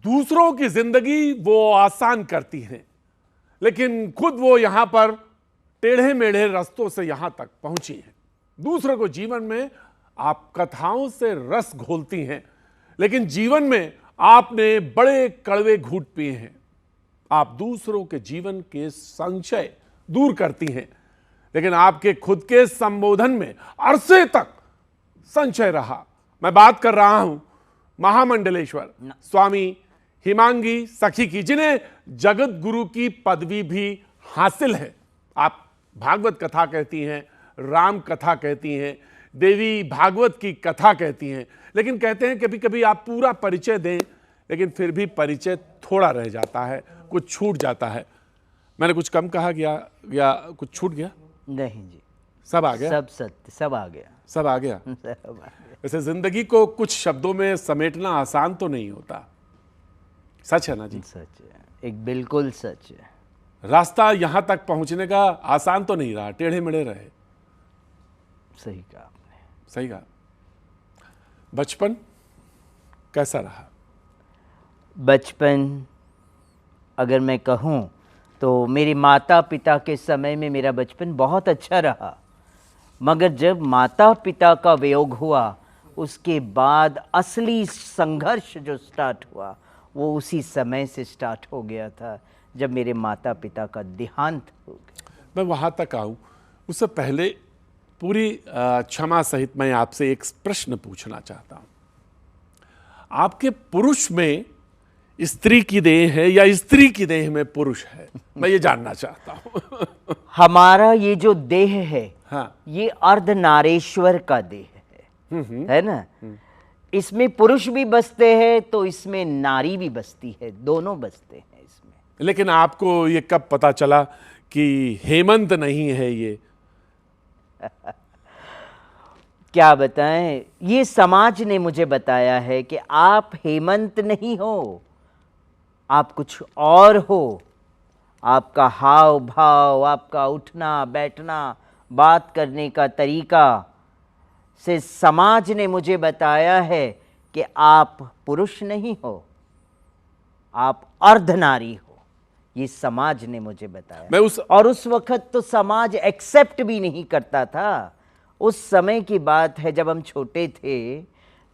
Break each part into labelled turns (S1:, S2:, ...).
S1: दूसरों की जिंदगी वो आसान करती हैं, लेकिन खुद वो यहां पर टेढ़े मेढ़े रास्तों से यहां तक पहुंची हैं। दूसरों को जीवन में आप कथाओं से रस घोलती हैं, लेकिन जीवन में आपने बड़े कड़वे घूंट पिए हैं। आप दूसरों के जीवन के संशय दूर करती हैं, लेकिन आपके खुद के संबोधन में अरसे तक संशय रहा। मैं बात कर रहा हूं महामंडलेश्वर स्वामी हिमांगी सखी की, जिन्हें जगत गुरु की पदवी भी हासिल है। आप भागवत कथा कहती हैं, राम कथा कहती हैं, देवी भागवत की कथा कहती हैं, लेकिन कहते हैं कभी कभी आप पूरा परिचय दें, लेकिन फिर भी परिचय थोड़ा रह जाता है, कुछ छूट जाता है। मैंने कुछ कम कहा गया या कुछ छूट गया?
S2: नहीं जी,
S1: सब आ गया,
S2: सब सत्य, सब आ गया,
S1: सब आ गया।
S2: सब आ गया।
S1: वैसे जिंदगी को कुछ शब्दों में समेटना आसान तो नहीं होता, सच है ना जी?
S2: सच है, एक बिल्कुल सच है।
S1: रास्ता यहां तक पहुंचने का आसान तो नहीं रहा, टेढ़े मेढ़े रहे।
S2: सही कहा आपने।
S1: सही कहा। बचपन कैसा रहा?
S2: बचपन अगर मैं कहूँ तो मेरे माता पिता के समय में मेरा बचपन बहुत अच्छा रहा, मगर जब माता पिता का वियोग हुआ उसके बाद असली संघर्ष जो स्टार्ट हुआ वो उसी समय से स्टार्ट हो गया था जब मेरे माता पिता का देहांत हो गया।
S1: मैं वहां तक आऊं उससे पहले पूरी क्षमा सहित मैं आपसे एक प्रश्न पूछना चाहता हूं। आपके पुरुष में स्त्री की देह है या स्त्री की देह में पुरुष है? मैं ये जानना चाहता हूं।
S2: हमारा ये जो देह है,
S1: हाँ,
S2: ये अर्धनारेश्वर का देह है ना। इसमें पुरुष भी बसते हैं तो इसमें नारी भी बसती है, दोनों बसते हैं इसमें।
S1: लेकिन आपको ये कब पता चला कि हेमंत नहीं है ये?
S2: क्या बताएं, ये समाज ने मुझे बताया है कि आप हेमंत नहीं हो, आप कुछ और हो। आपका हाव भाव, आपका उठना बैठना, बात करने का तरीका से समाज ने मुझे बताया है कि आप पुरुष नहीं हो, आप अर्धनारी हो। ये समाज ने मुझे बताया। और उस वक्त तो समाज एक्सेप्ट भी नहीं करता था। उस समय की बात है जब हम छोटे थे,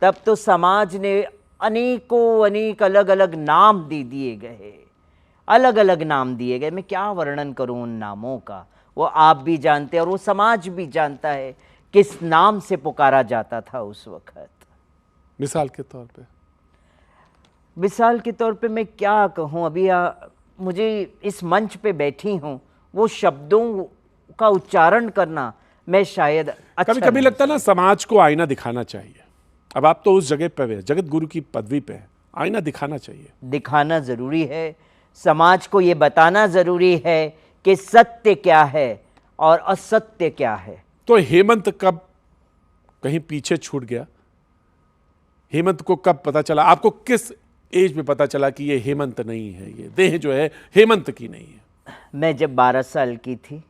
S2: तब तो समाज ने अनेक अलग अलग नाम दे दिए गए, अलग अलग नाम दिए गए। मैं क्या वर्णन करूं उन नामों का, वो आप भी जानते हैं और वो समाज भी जानता है किस नाम से पुकारा जाता था उस वक्त।
S1: मिसाल के तौर पे?
S2: मिसाल के तौर पे मैं क्या कहूं, अभी मुझे इस मंच पे बैठी हूं, वो शब्दों का उच्चारण करना मैं शायद अच्छा
S1: कभी कभी लगता है ना समाज को आईना दिखाना चाहिए। अब आप तो उस जगह पे जगत गुरु की पदवी पे, आईना दिखाना चाहिए।
S2: दिखाना जरूरी है, समाज को ये बताना जरूरी है कि सत्य क्या है और असत्य क्या है।
S1: तो हेमंत कब कहीं पीछे छूट गया? हेमंत को कब पता चला? आपको किस एज में पता चला कि ये हेमंत नहीं है, ये देह जो है हेमंत की नहीं है?
S2: मैं जब 12 साल की थी,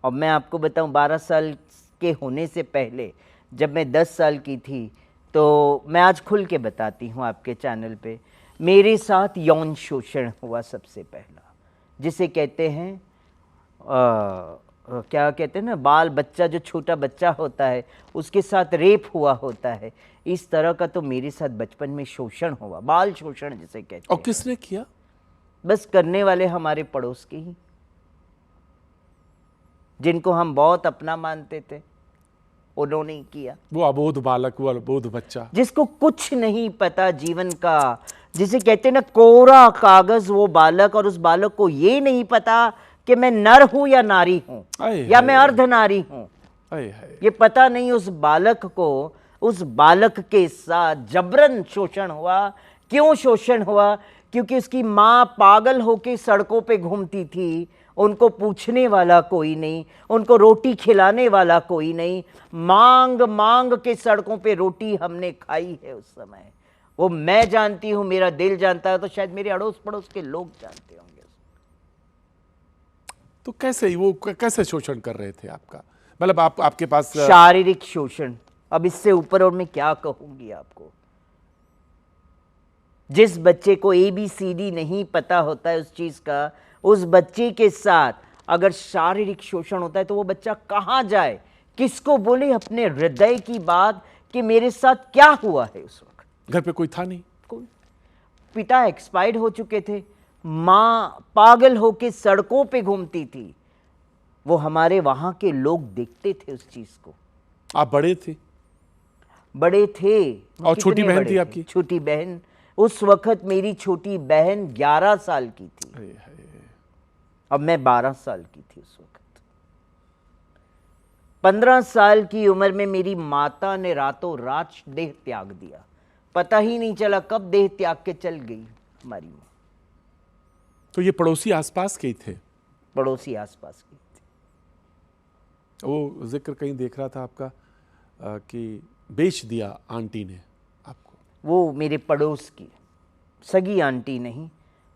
S2: और मैं आपको बताऊं 12 साल के होने से पहले जब मैं 10 साल की थी, तो मैं आज खुल के बताती हूं आपके चैनल पे, मेरे साथ यौन शोषण हुआ सबसे पहला, जिसे कहते हैं क्या कहते हैं ना, बाल बच्चा, जो छोटा बच्चा होता है उसके साथ रेप हुआ होता है। इस तरह का तो मेरे साथ बचपन में शोषण हुआ, बाल शोषण जिसे कहते हैं।
S1: और किसने किया?
S2: बस करने वाले हमारे पड़ोस के ही, जिनको हम बहुत अपना मानते थे, उन्होंने ही किया।
S1: वो अबोध बालक, वो अबोध बच्चा
S2: जिसको कुछ नहीं पता जीवन का, जिसे कहते हैं ना कोरा कागज वो बालक, और उस बालक को ये नहीं पता कि मैं नर हूं या नारी हूं या मैं अर्धनारी हूं। ये पता नहीं उस बालक को, उस बालक के साथ जबरन शोषण हुआ। क्यों शोषण हुआ? क्योंकि उसकी मां पागल होकर सड़कों पे घूमती थी, उनको पूछने वाला कोई नहीं, उनको रोटी खिलाने वाला कोई नहीं। मांग मांग के सड़कों पे रोटी हमने खाई है उस समय। वो मैं जानती हूं, मेरा दिल जानता है, तो शायद मेरे अड़ोस पड़ोस के लोग जानते होंगे।
S1: तो कैसे वो कैसे शोषण कर रहे थे आपका? मतलब आपके पास
S2: शारीरिक शोषण। अब इससे ऊपर और मैं क्या कहूंगी आपको। जिस बच्चे को ABCD नहीं पता होता है उस चीज़ का, उस बच्चे के साथ अगर शारीरिक शोषण होता है तो वो बच्चा कहाँ जाए, किसको बोले अपने हृदय की बात कि मेरे साथ क्या हुआ है। उस वक्त
S1: घर पे कोई था नहीं,
S2: कोई, पिता एक्सपायर्ड हो चुके थे, माँ पागल होके सड़कों पे घूमती थी। वो हमारे वहां के लोग देखते थे उस चीज को।
S1: आप बड़े थे
S2: बड़े थे।
S1: और छोटी
S2: कितने
S1: बहन
S2: बड़े
S1: थी
S2: थे?
S1: आपकी?
S2: छोटी बहन, उस वक्त मेरी छोटी बहन 11 साल की थी,
S1: अरे हाय।
S2: अब मैं 12 साल की थी उस वक्त। 15 साल की उम्र में मेरी माता ने रातों रात देह त्याग दिया, पता ही नहीं चला कब देह त्याग के चल गई हमारी माँ।
S1: तो ये पड़ोसी आसपास के ही थे?
S2: पड़ोसी आसपास की थी।
S1: वो जिक्र कहीं देख रहा था आपका कि बेच दिया आंटी ने आपको।
S2: वो मेरे पड़ोस की, सगी आंटी नहीं,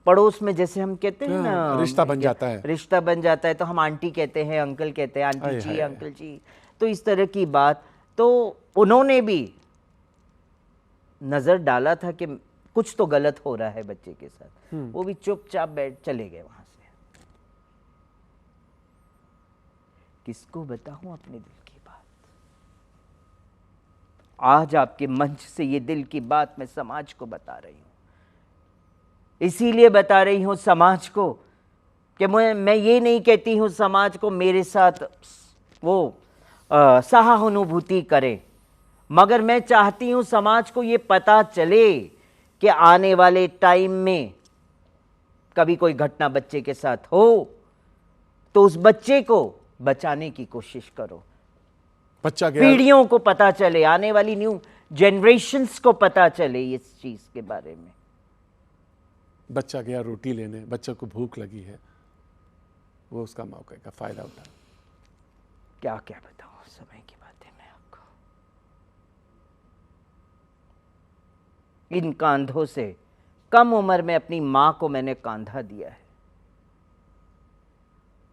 S2: पड़ोस में जैसे हम कहते हैं ना,
S1: रिश्ता बन जाता है।
S2: रिश्ता बन जाता है तो हम आंटी कहते हैं, अंकल कहते हैं, आंटी
S1: हाय
S2: जी,
S1: हाय।
S2: अंकल जी, तो इस तरह की बात। तो उन्होंने भी नजर डाला था कि कुछ तो गलत हो रहा है बच्चे के साथ, वो भी चुपचाप बैठ चले गए वहां से। किसको बताऊं अपने दिल की बात? आज आपके मंच से ये दिल की बात मैं समाज को बता रही हूं, इसीलिए बता रही हूं समाज को कि मैं ये नहीं कहती हूं समाज को मेरे साथ वो सहानुभूति करे, मगर मैं चाहती हूं समाज को ये पता चले कि आने वाले टाइम में कभी कोई घटना बच्चे के साथ हो तो उस बच्चे को बचाने की कोशिश करो।
S1: बच्चा गया,
S2: पीढ़ियों को पता चले, आने वाली न्यू जनरेशन्स को पता चले इस चीज के बारे में।
S1: बच्चा गया रोटी लेने, बच्चे को भूख लगी है, वो उसका मौके का फायदा उठा।
S2: क्या क्या बताऊं, समय की बातें मैं आपको। इन कांधों से कम उम्र में अपनी मां को मैंने कांधा दिया है,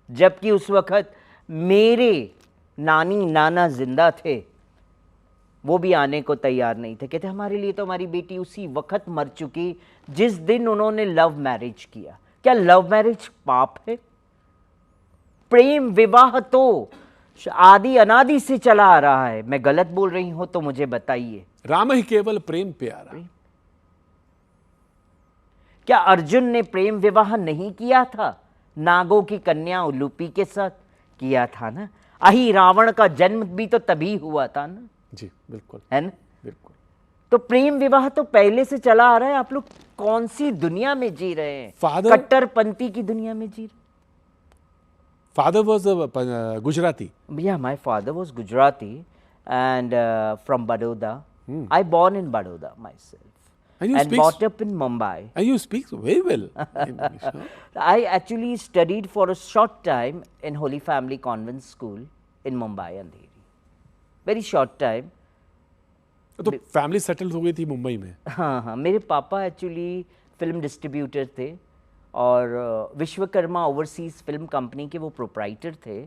S2: जबकि उस वक्त मेरे नानी नाना जिंदा थे, वो भी आने को तैयार नहीं थे। कहते हमारे लिए तो हमारी बेटी उसी वक्त मर चुकी जिस दिन उन्होंने लव मैरिज किया। क्या लव मैरिज पाप है? प्रेम विवाह तो आदि अनादि से चला आ रहा है। मैं गलत बोल रही हूं तो मुझे बताइए।
S1: राम ही केवल प्रेम प्यारा।
S2: क्या अर्जुन ने प्रेम विवाह नहीं किया था? नागों की कन्या उलूपी के साथ किया था ना। अही रावण का जन्म भी तो तभी हुआ था ना।
S1: जी बिल्कुल,
S2: है ना।
S1: बिल्कुल।
S2: तो प्रेम विवाह तो पहले से चला आ रहा है। आप लोग कौन सी दुनिया में जी रहे हैं?
S1: Father-
S2: कट्टरपंथी की दुनिया में जी रहे।
S1: Father was Gujarati.
S2: Yeah, my father was Gujarati and from Baroda. I born in Baroda myself
S1: And you
S2: and
S1: speak-
S2: brought up in Mumbai.
S1: And you speak very well English. Huh?
S2: I actually studied for a short time in Holy Family Convent School in Mumbai, Andheri. Very short time.
S1: तो family settle हो गई थी मुंबई में?
S2: हाँ हाँ, मेरे पापा actually film distributor थे और विश्वकर्मा ओवरसीज फिल्म कंपनी के वो प्रोप्राइटर थे।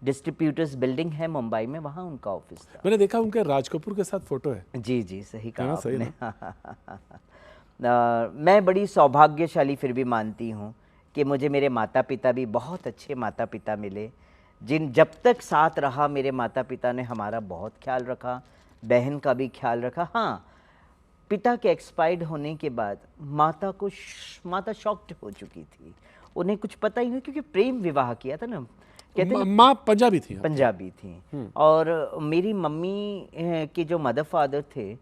S2: डिस्ट्रीब्यूटर्स बिल्डिंग है मुंबई में, वहाँ उनका ऑफिस था।
S1: मैंने देखा उनके राज कपूर के साथ फोटो है।
S2: जी जी, सही कहा
S1: हाँ, सही
S2: आपने। मैं बड़ी सौभाग्यशाली फिर भी मानती हूँ कि मुझे मेरे माता पिता भी बहुत अच्छे माता पिता मिले, जिन जब तक साथ रहा मेरे माता पिता ने हमारा बहुत ख्याल रखा, बहन का भी ख्याल रखा। हाँ, पिता के एक्सपायर्ड होने के बाद माता शॉक्ड हो चुकी थी। उन्हें कुछ पता ही नहीं, क्योंकि प्रेम विवाह किया था ना। कहते हैं
S1: माँ पंजाबी थी?
S2: पंजाबी थी। और मेरी मम्मी के जो मदर फादर थे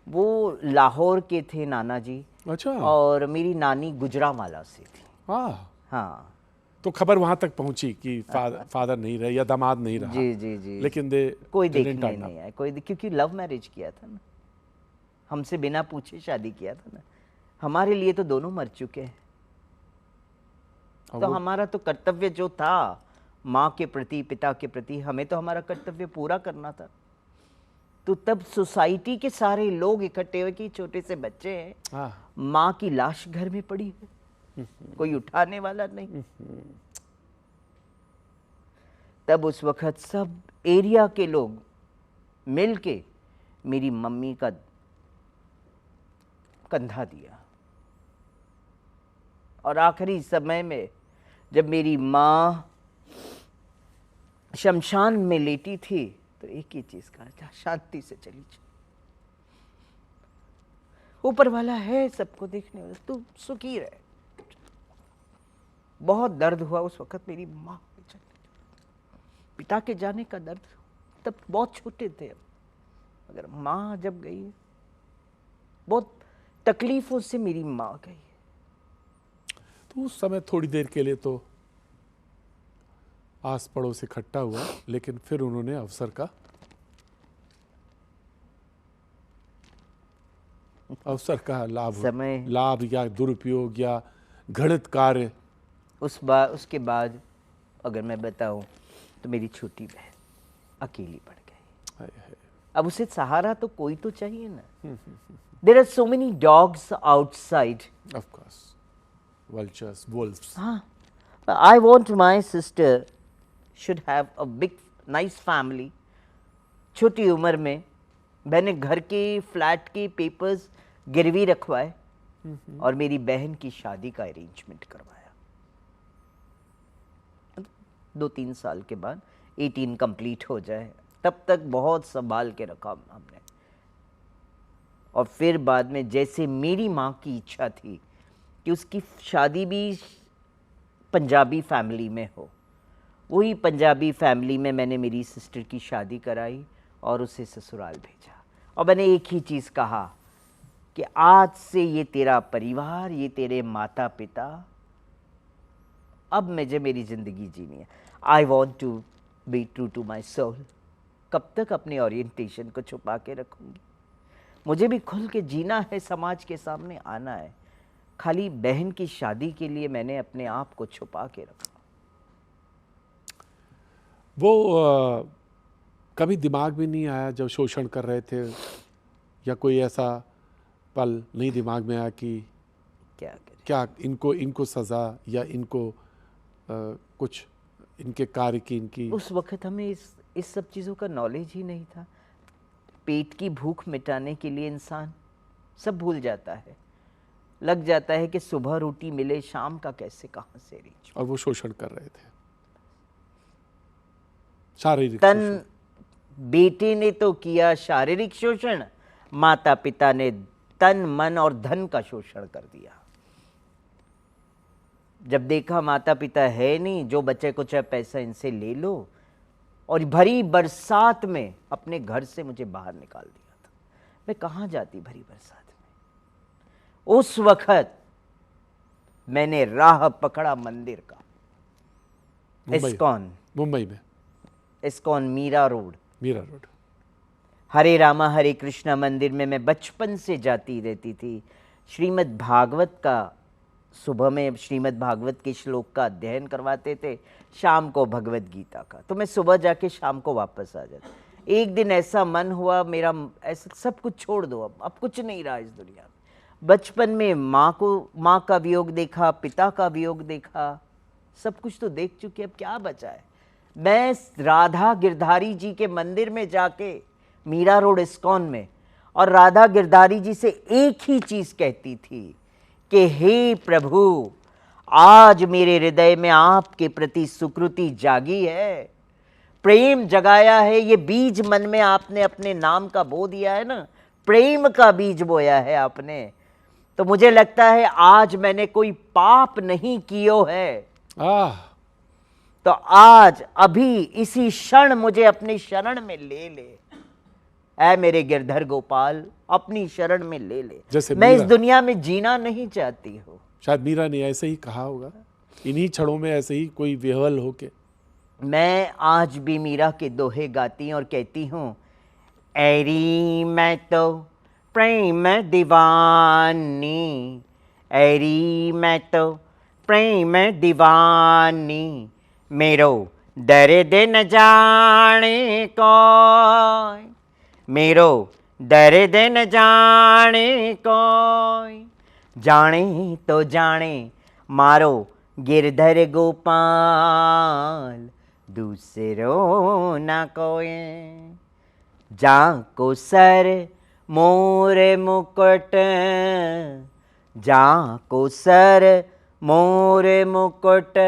S2: वो लाहौर के थे, नाना जी।
S1: अच्छा।
S2: और मेरी नानी गुजरांवाला से थी। हाँ।
S1: तो खबर वहां तक पहुंची कि फादर नहीं रहे या दामाद नहीं रहा।
S2: जी जी जी।
S1: लेकिन
S2: कोई देखने नहीं आया, कोई, क्योंकि लव मैरिज किया था ना, हमसे बिना पूछे शादी किया था ना। हमारे लिए तो दोनों मर चुके हैं, तो हमारा तो कर्तव्य जो था माँ के प्रति, पिता के प्रति, हमें तो हमारा कर्तव्य पूरा करना था। तो तब सोसाइटी के सारे लोग इकट्ठे हुए कि छोटे से बच्चे हैं, माँ की लाश घर में पड़ी है, कोई उठाने वाला नहीं। तब उस वक्त सब एरिया के लोग मिलके मेरी मम्मी का कंधा दिया। और आखिरी समय में जब मेरी माँ शमशान में लेटी थी तो एक ही चीज कहा था, शांति से चली जा, ऊपर वाला है सबको देखने वाला, तू सुखी रहे। बहुत दर्द हुआ उस वक्त मेरी माँ के चलने, पिता के जाने का दर्द, तब बहुत छोटे थे हम, मगर माँ जब गई बहुत तकलीफों से मेरी माँ गई।
S1: तो उस समय थोड़ी देर के लिए तो आस पड़ोस इकट्ठा हुआ, लेकिन फिर उन्होंने अवसर का लाभ या दुरुपयोग या घृणित कार्य।
S2: उसके बाद अगर मैं बताऊं तो मेरी छोटी बहन अकेली पड़ गई। अब उसे सहारा तो कोई तो चाहिए ना। There are so many dogs outside.
S1: Of course, vultures, wolves.
S2: हाँ, I want my sister should have a big nice family. छोटी उम्र में मैंने घर के फ्लैट के पेपर्स गिरवी रखवाए और मेरी बहन की शादी का अरेंजमेंट करवाया। 2-3 साल के बाद 18 कंप्लीट हो जाए तब तक बहुत संभाल के रखा हमने। और फिर बाद में जैसे मेरी माँ की इच्छा थी कि उसकी शादी भी पंजाबी फैमिली में हो, वही पंजाबी फैमिली में मैंने मेरी सिस्टर की शादी कराई और उसे ससुराल भेजा। और मैंने एक ही चीज़ कहा कि आज से ये तेरा परिवार, ये तेरे माता पिता, अब मुझे मेरी ज़िंदगी जीनी है। I want to be true to my soul. कब तक अपने ओरिएंटेशन को छुपा के रखूँगी? मुझे भी खुल के जीना है, समाज के सामने आना है। खाली बहन की शादी के लिए मैंने अपने आप को छुपा के रखा।
S1: वो कभी दिमाग में नहीं आया जब शोषण कर रहे थे, या कोई ऐसा पल नहीं दिमाग में आया कि क्या इनको सज़ा या इनको कुछ इनके कार्य की इनकी?
S2: उस वक्त हमें इस सब चीज़ों का नॉलेज ही नहीं था। पेट की भूख मिटाने के लिए इंसान सब भूल जाता है, लग जाता है कि सुबह रोटी मिले, शाम का कैसे कहाँ से रीच।
S1: और वो शोषण कर रहे थे, शारीरिक
S2: शोषण। बेटे ने तो किया शारीरिक शोषण, माता पिता ने तन मन और धन का शोषण कर दिया। जब देखा माता पिता है नहीं, जो बच्चे को चाहे पैसा इनसे ले लो, और भरी बरसात में अपने घर से मुझे बाहर निकाल दिया था। मैं कहाँ जाती भरी बरसात में? उस वक्त मैंने राह पकड़ा मंदिर का, इस्कॉन,
S1: मुंबई में
S2: इस्कॉन मीरा रोड।
S1: हरे
S2: रामा हरे कृष्णा मंदिर में मैं बचपन से जाती रहती थी। श्रीमद् भागवत का, सुबह में श्रीमद् भागवत के श्लोक का अध्ययन करवाते थे, शाम को भगवत गीता का। तो मैं सुबह जाके शाम को वापस आ जाती। एक दिन ऐसा मन हुआ मेरा, ऐसा सब कुछ छोड़ दो, अब कुछ नहीं रहा इस दुनिया में। बचपन में माँ का वियोग देखा, पिता का वियोग देखा, सब कुछ तो देख चुके, अब क्या बचा है? मैं राधा गिरधारी जी के मंदिर में जाके, मीरा रोड इस्कॉन में, और राधा गिरधारी जी से एक ही चीज़ कहती थी कि हे प्रभु, आज मेरे हृदय में आपके प्रति सुकृति जागी है, प्रेम जगाया है। ये बीज मन में आपने अपने नाम का बो दिया है ना, प्रेम का बीज बोया है आपने। तो मुझे लगता है आज मैंने कोई पाप नहीं कियो है। तो आज अभी इसी क्षण मुझे अपनी शरण में ले ले, ऐ मेरे गिरधर गोपाल, अपनी शरण में ले ले।
S1: जैसे
S2: मैं इस दुनिया में जीना नहीं चाहती हूँ।
S1: शायद मीरा ने ऐसे ही कहा होगा, इन्हीं क्षणों में ऐसे ही कोई विह्वल होके।
S2: मैं आज भी मीरा के दोहे गाती और कहती हूँ, ऐरी मैं तो प्रेम दीवानी, ऐरी मैं तो प्रेम दीवानी, मेरो दर्द न जाने कोई, मेरो दर्द न जाने कोई, जाने तो जाने मारो गिरधर गोपाल, दूसरो न कोई। जाको सर मोर मुकुट, जाको सर मोरे मुकुट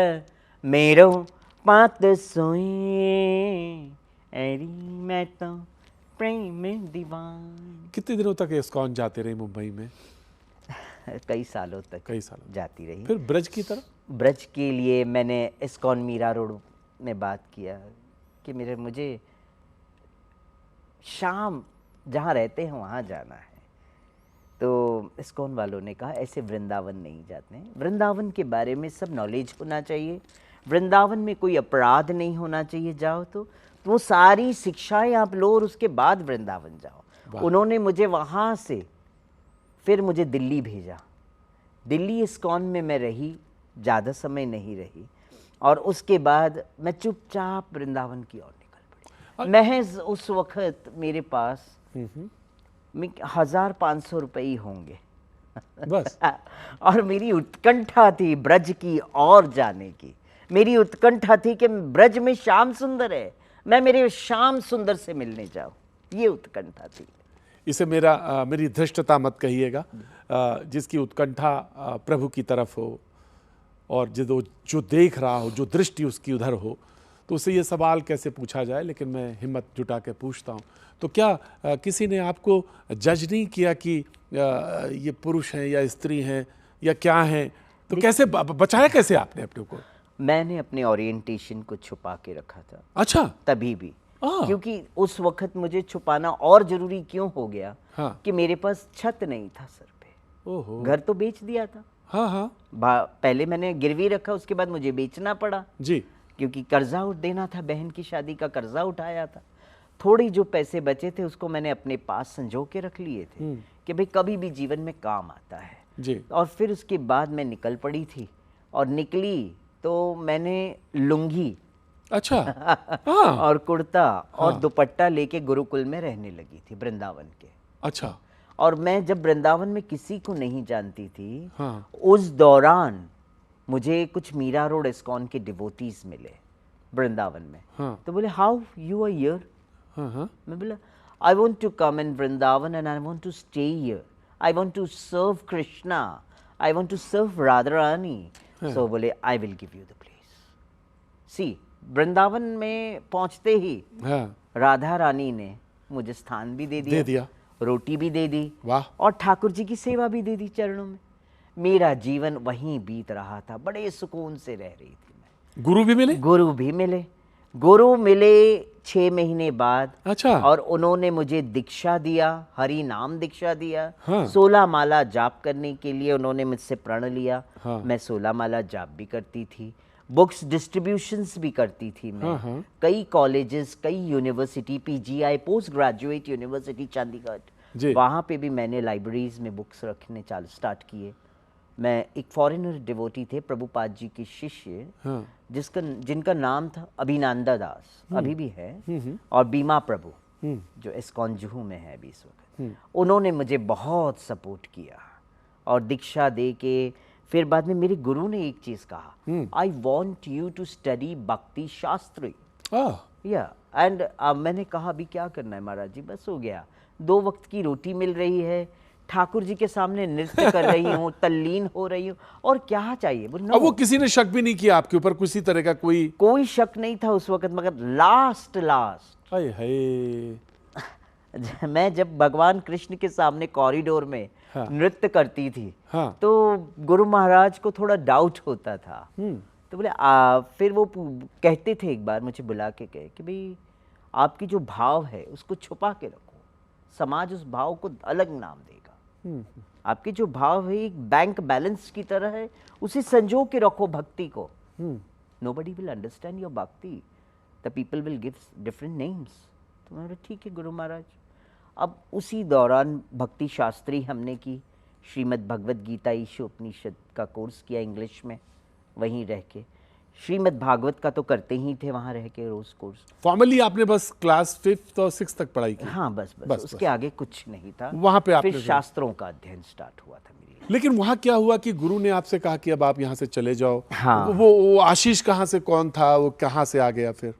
S2: मेरो पात सोए, अरे मैं तो प्रेम दीवान।
S1: कितने दिनों तक इस्कॉन जाते रहे मुंबई में?
S2: कई सालों तक
S1: कई सालों।
S2: जाती रही।
S1: फिर ब्रज की तरफ?
S2: ब्रज के लिए मैंने इस्कॉन मीरा रोड में बात किया कि मुझे शाम जहाँ रहते हैं वहाँ जाना है। तो इस्कॉन वालों ने कहा ऐसे वृंदावन नहीं जाते हैं, वृंदावन के बारे में सब नॉलेज होना चाहिए, वृंदावन में कोई अपराध नहीं होना चाहिए, जाओ तो वो सारी शिक्षाएं आप लो और उसके बाद वृंदावन जाओ। उन्होंने मुझे वहाँ से फिर मुझे दिल्ली भेजा। दिल्ली इस्कॉन में मैं रही, ज़्यादा समय नहीं रही, और उसके बाद मैं चुपचाप वृंदावन की ओर निकल पड़ी। महज उस वक्त मेरे पास 1500 रुपये ही होंगे
S1: बस।
S2: और मेरी उत्कंठा थी ब्रज की ओर जाने की। मेरी उत्कंठा थी कि ब्रज में श्याम सुंदर है, मैं मेरे श्याम सुंदर से मिलने जाऊं, ये उत्कंठा थी।
S1: इसे मेरी धृष्टता मत कहिएगा। जिसकी उत्कंठा प्रभु की तरफ हो और जो देख रहा हो, जो दृष्टि उसकी उधर हो, तो उसे ये सवाल कैसे पूछा जाए, लेकिन मैं हिम्मत जुटा के पूछता हूँ। तो क्या किसी ने आपको जज नहीं किया कि ये पुरुष हैं या स्त्री हैं या क्या हैं? तो कैसे बचाया कैसे आपने अपने को?
S2: मैंने अपने ओरिएंटेशन को छुपा के रखा था।
S1: अच्छा।
S2: तभी भी क्योंकि उस वक्त मुझे छुपाना और जरूरी क्यों हो गया?
S1: हाँ।
S2: कि मेरे पास छत नहीं था सर पे।
S1: ओहो।
S2: घर तो बेच दिया था।
S1: हाँ हाँ।
S2: पहले मैंने गिरवी रखा, उसके बाद मुझे बेचना पड़ा
S1: जी,
S2: क्योंकि कर्जा देना था, बहन की शादी का कर्जा उठाया था। थोड़ी जो पैसे बचे थे उसको मैंने अपने पास संजो के रख लिए थे कि भाई कभी भी जीवन में काम आता है
S1: जी।
S2: और फिर उसके बाद मैं निकल पड़ी थी, और निकली तो मैंने लुंगी
S1: अच्छा हाँ।
S2: और कुर्ता और दुपट्टा लेके गुरुकुल में रहने लगी थी वृंदावन के।
S1: अच्छा।
S2: और मैं जब वृंदावन में किसी को नहीं जानती थी,
S1: हाँ।
S2: उस दौरान मुझे कुछ मीरा रोड इस्कॉन के डिवोटीज मिले वृंदावन में।
S1: हाँ।
S2: तो बोले हाउ यू आर हियर?
S1: हाँ हाँ।
S2: मैं बोला I want to come in Vrindavan and I want to stay here, I want to serve Krishna, I want to serve Radha Rani. So बोले I will give you the place. सी वृंदावन में पहुंचते ही राधा रानी ने मुझे स्थान भी दे दिया, रोटी भी दे दी,
S1: वाह,
S2: और ठाकुर जी की सेवा भी दे दी चरणों में। मेरा जीवन वहीं बीत रहा था, बड़े सुकून से रह रही थी मैं।
S1: गुरु भी मिले?
S2: गुरु भी मिले। गुरु मिले 6 महीने बाद।
S1: अच्छा।
S2: और उन्होंने मुझे दीक्षा दिया, हरि नाम दीक्षा दिया।
S1: हाँ।
S2: 16 माला जाप करने के लिए उन्होंने मुझसे प्रण लिया।
S1: हाँ।
S2: मैं 16 माला जाप भी करती थी, बुक्स डिस्ट्रीब्यूशंस भी करती थी मैं।
S1: हाँ हाँ।
S2: कई कॉलेजेस, कई university, PGI post graduate university Chandigarh, वहाँ पे भी मैंने लाइब्रेरीज में बुक्स रखने स्टार्ट किए। मैं एक फॉरेनर डिवोटी थे, प्रभुपाद जी के शिष्य,
S1: हाँ।
S2: जिनका नाम था अभिनंदा दास, अभी भी है, और बीमा प्रभु जो इस्कॉन जुहू में है अभी इस वक्त। उन्होंने मुझे बहुत सपोर्ट किया और दीक्षा दे के फिर बाद में मेरे गुरु ने एक चीज कहा, I want you to study Bhakti Shastri. या एंड मैंने कहा अभी क्या करना है महाराज जी, बस हो गया, 2 वक्त की रोटी मिल रही है, ठाकुर जी के सामने नृत्य कर रही हूँ, तल्लीन हो रही हूँ, और क्या चाहिए?
S1: अब वो किसी ने शक भी नहीं किया आपके ऊपर, किसी तरह का कोई
S2: शक नहीं था उस वक्त। मगर लास्ट
S1: हाय हाय
S2: मैं जब भगवान कृष्ण के सामने कॉरिडोर में नृत्य करती थी, तो गुरु महाराज को थोड़ा डाउट होता था। तो बोले फिर वो कहते थे, एक बार मुझे बुला के कहे कि भाई आपकी जो भाव है उसको छुपा के रखो, समाज उस भाव को अलग नाम देगा। आपके जो भाव है एक बैंक बैलेंस की तरह है, उसे संजो के रखो भक्ति को। नोबडी विल अंडरस्टैंड योर भक्ति, the people will give different names. तो मैं ठीक है गुरु महाराज। अब उसी दौरान भक्ति शास्त्री हमने की, श्रीमद् भगवद गीता ईशोपनिषद का कोर्स किया इंग्लिश में, वहीं रह के। श्रीमद् भागवत का तो करते ही थे वहाँ रह के रोज कोर्स।
S1: फॉर्मली आपने बस क्लास 5th और 6th तक पढ़ाई की?
S2: हाँ बस उसके आगे कुछ नहीं था।
S1: वहाँ पे आपने
S2: फिर शास्त्रों का अध्ययन स्टार्ट हुआ था मेरे लिए।
S1: लेकिन वहाँ क्या हुआ कि गुरु ने आपसे कहा कि अब आप यहाँ से चले जाओ।
S2: हाँ।
S1: वो आशीष कहाँ से, कौन था वो, कहाँ से आ गया फिर?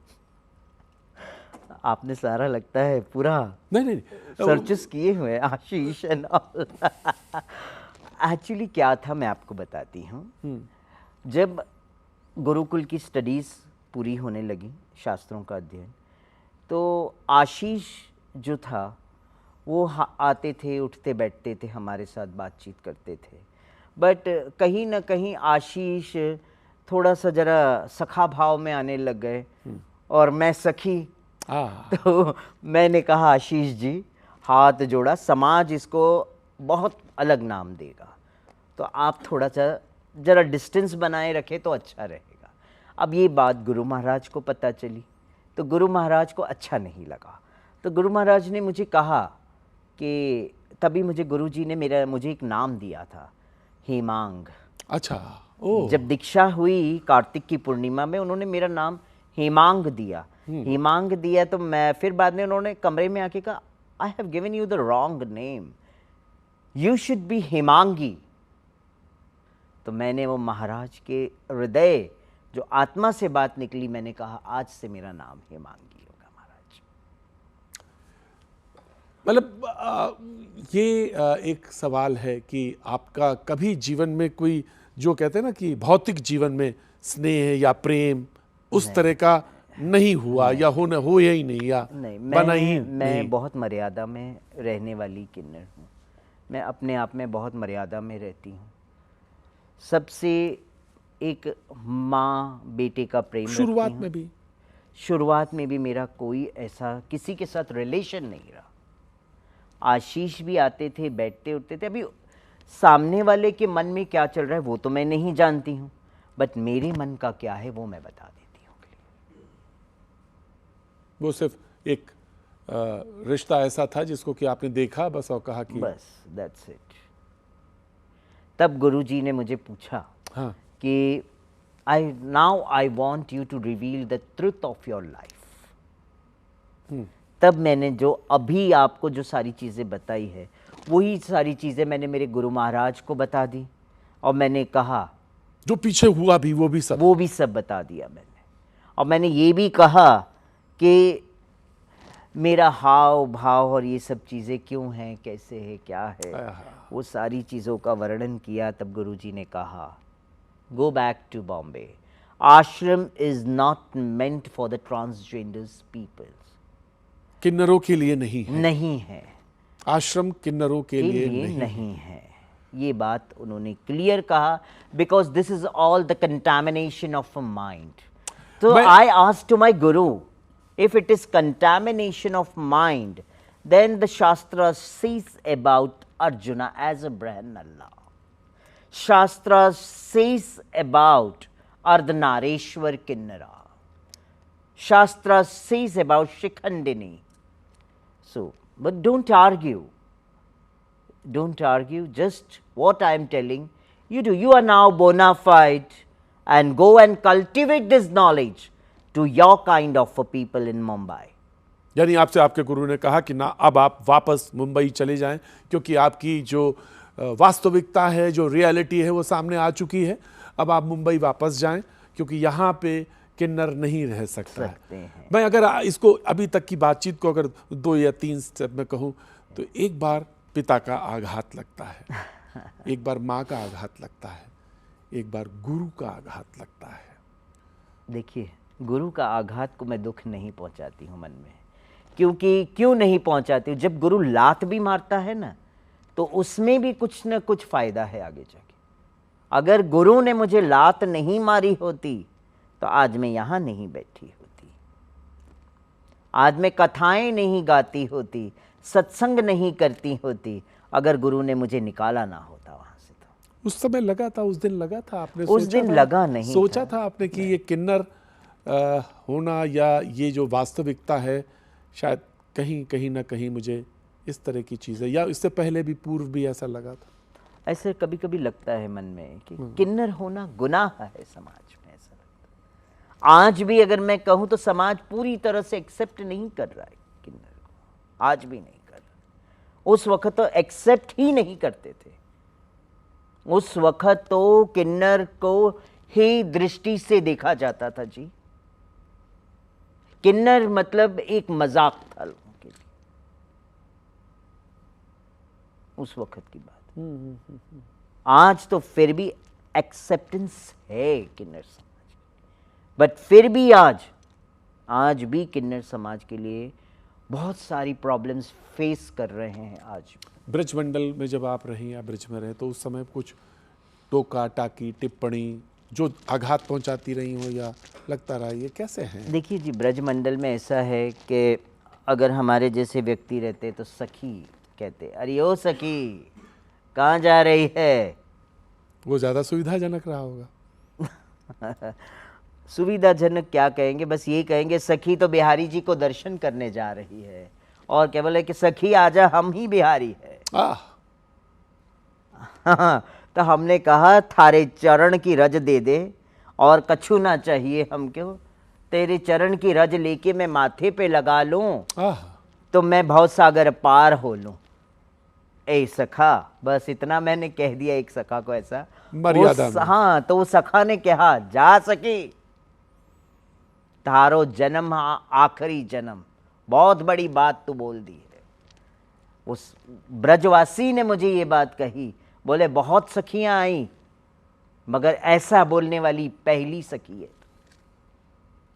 S2: आपने सारा लगता है पूरा
S1: नहीं
S2: सर्चेस किए हुए आशीष एंड ऑल। एक्चुअली क्या था मैं आपको बताती हूँ। जब गुरुकुल की स्टडीज़ पूरी होने लगी, शास्त्रों का अध्ययन, तो आशीष जो था वो आते थे, उठते बैठते थे, हमारे साथ बातचीत करते थे। बट कहीं ना कहीं आशीष थोड़ा सा ज़रा सखा भाव में आने लग गए और मैं सखी। तो मैंने कहा आशीष जी, हाथ जोड़ा, समाज इसको बहुत अलग नाम देगा, तो आप थोड़ा सा ज़रा डिस्टेंस बनाए रखें तो अच्छा रहेगा। अब ये बात गुरु महाराज को पता चली, तो गुरु महाराज को अच्छा नहीं लगा। तो गुरु महाराज ने मुझे कहा कि तभी मुझे गुरु जी ने मुझे एक नाम दिया था, हेमांग।
S1: अच्छा, ओ।
S2: जब दीक्षा हुई कार्तिक की पूर्णिमा में, उन्होंने मेरा नाम हेमांग दिया। हेमांग दिया तो मैं फिर बाद में उन्होंने कमरे में आके कहा, I have given you the wrong name, you should be Hemangi. तो मैंने वो महाराज के हृदय, जो आत्मा से बात निकली, मैंने कहा आज से मेरा नाम हेमांगी होगा महाराज।
S1: मतलब ये एक सवाल है कि आपका कभी जीवन में कोई, जो कहते हैं ना कि भौतिक जीवन में स्नेह या प्रेम उस तरह का नहीं हुआ, या हो ही नहीं, या
S2: नहीं,
S1: बना ही
S2: मैं
S1: नहीं?
S2: बहुत मर्यादा में रहने वाली किन्नर हूँ। मैं अपने आप में बहुत मर्यादा में रहती हूँ। सबसे एक माँ बेटे का प्रेम
S1: शुरुआत
S2: रखती
S1: में
S2: हूँ।
S1: भी?
S2: शुरुआत में भी मेरा कोई ऐसा किसी के साथ रिलेशन नहीं रहा। आशीष भी आते थे, बैठते उठते थे। अभी सामने वाले के मन में क्या चल रहा है वो तो मैं नहीं जानती हूँ, बट मेरे मन का क्या है वो मैं बता देती हूँ।
S1: वो सिर्फ एक रिश्ता ऐसा था जिसको कि आपने देखा बस और कहा कि
S2: बस, दैट्स इट। तब गुरुजी ने मुझे पूछा
S1: हाँ,
S2: कि now I want you to reveal the truth of your life. तब मैंने जो अभी आपको जो सारी चीज़ें बताई है, वही सारी चीज़ें मैंने मेरे गुरु महाराज को बता दी, और मैंने कहा
S1: जो पीछे हुआ भी वो भी सब
S2: बता दिया मैंने। और मैंने ये भी कहा कि मेरा हाव भाव और ये सब चीज़ें क्यों हैं, कैसे है, क्या है, वो सारी चीज़ों का वर्णन किया। तब गुरुजी ने कहा, go back to Bombay, ashram is not meant for the transgenders peoples.
S1: किन्नरों के लिए नहीं है,
S2: नहीं है,
S1: आश्रम किन्नरों के लिए
S2: नहीं है। ये बात उन्होंने क्लियर कहा, because this is all the contamination of a mind. तो I asked to my Guru, if it is contamination of mind, then the Shastra says about Arjuna as a Brahmanalla. Shastra says about Ardhanareshwar Kinnara. Shastra says about Shikhandini. So, but don't argue. Don't argue, just what I am telling you do. You are now bona fide, and go and cultivate this knowledge to your kind of a people in Mumbai.
S1: यानी आपसे आपके गुरु ने कहा कि ना, अब आप वापस मुंबई चले जाएं, क्योंकि आपकी जो वास्तविकता है, जो रियलिटी है, वो सामने आ चुकी है। अब आप मुंबई वापस जाएं, क्योंकि यहाँ पे किन्नर नहीं रह सकता है। मैं अगर इसको अभी तक की बातचीत को अगर 2 या 3 स्टेप में कहूँ, तो एक बार पिता का आघात लगता है, एक बार माँ का आघात लगता है, एक बार गुरु का आघात लगता है।
S2: देखिए, गुरु का आघात को मैं दुख नहीं पहुंचाती हूं मन में, क्योंकि क्यों नहीं पहुंचाती हूं, जब गुरु लात भी मारता है ना, तो उसमें भी कुछ न कुछ फायदा है आगे जाके। अगर गुरु ने मुझे लात नहीं मारी होती तो आज मैं यहां नहीं बैठी होती, आज मैं कथाएं नहीं गाती होती, सत्संग नहीं करती होती, अगर गुरु ने मुझे निकाला ना होता वहां से। तो
S1: उस समय लगा था, उस दिन लगा था आपने?
S2: उस दिन लगा नहीं,
S1: सोचा था आपने कि ये किन्नर होना या ये जो वास्तविकता है, शायद कहीं ना कहीं मुझे इस तरह की चीज़ें, या इससे पहले भी पूर्व भी ऐसा लगा था?
S2: ऐसे कभी कभी लगता है मन में कि किन्नर होना गुनाह है समाज में, ऐसा लगता है। आज भी अगर मैं कहूँ तो समाज पूरी तरह से एक्सेप्ट नहीं कर रहा है किन्नर को, आज भी नहीं कर रहा। उस वक्त तो एक्सेप्ट ही नहीं करते थे, उस वक्त तो किन्नर को ही दृष्टि से देखा जाता था जी। किन्नर मतलब एक मजाक था लोगों के लिए, उस वक्त की बात। आज तो फिर भी एक्सेप्टेंस है किन्नर समाज, बट फिर भी आज भी किन्नर समाज के लिए बहुत सारी प्रॉब्लम्स फेस कर रहे हैं। आज
S1: ब्रज मंडल में जब आप रहीं या ब्रज में रहे तो उस समय कुछ टोका टाकी टिप्पणी जो आघात पहुंचाती रही हो या लगता रहा, ये कैसे हैं?
S2: देखिए जी, ब्रज मंडल में ऐसा है कि अगर हमारे जैसे व्यक्ति रहते तो सखी कहते, अरे ओ सखी कहाँ जा रही है।
S1: वो ज़्यादा सुविधाजनक रहा होगा।
S2: सुविधाजनक क्या कहेंगे, बस ये कहेंगे सखी तो बिहारी जी को दर्शन करने जा रही है, और क्या बोले कि सखी आजा हम ही बिहारी है। तो हमने कहा थारे चरण की रज दे दे और कछु ना चाहिए हमको, तेरे चरण की रज लेके मैं माथे पे लगा लूं तो मैं भव सागर पार हो लूं। ए सखा, बस इतना मैंने कह दिया एक सखा को ऐसा
S1: मर्यादा में।
S2: हाँ, तो वो सखा ने कहा जा सकी तारो जन्म आखिरी जन्म, बहुत बड़ी बात तू बोल दी है। उस ब्रजवासी ने मुझे ये बात कही, बोले बहुत सखियां आई मगर ऐसा बोलने वाली पहली सखी है।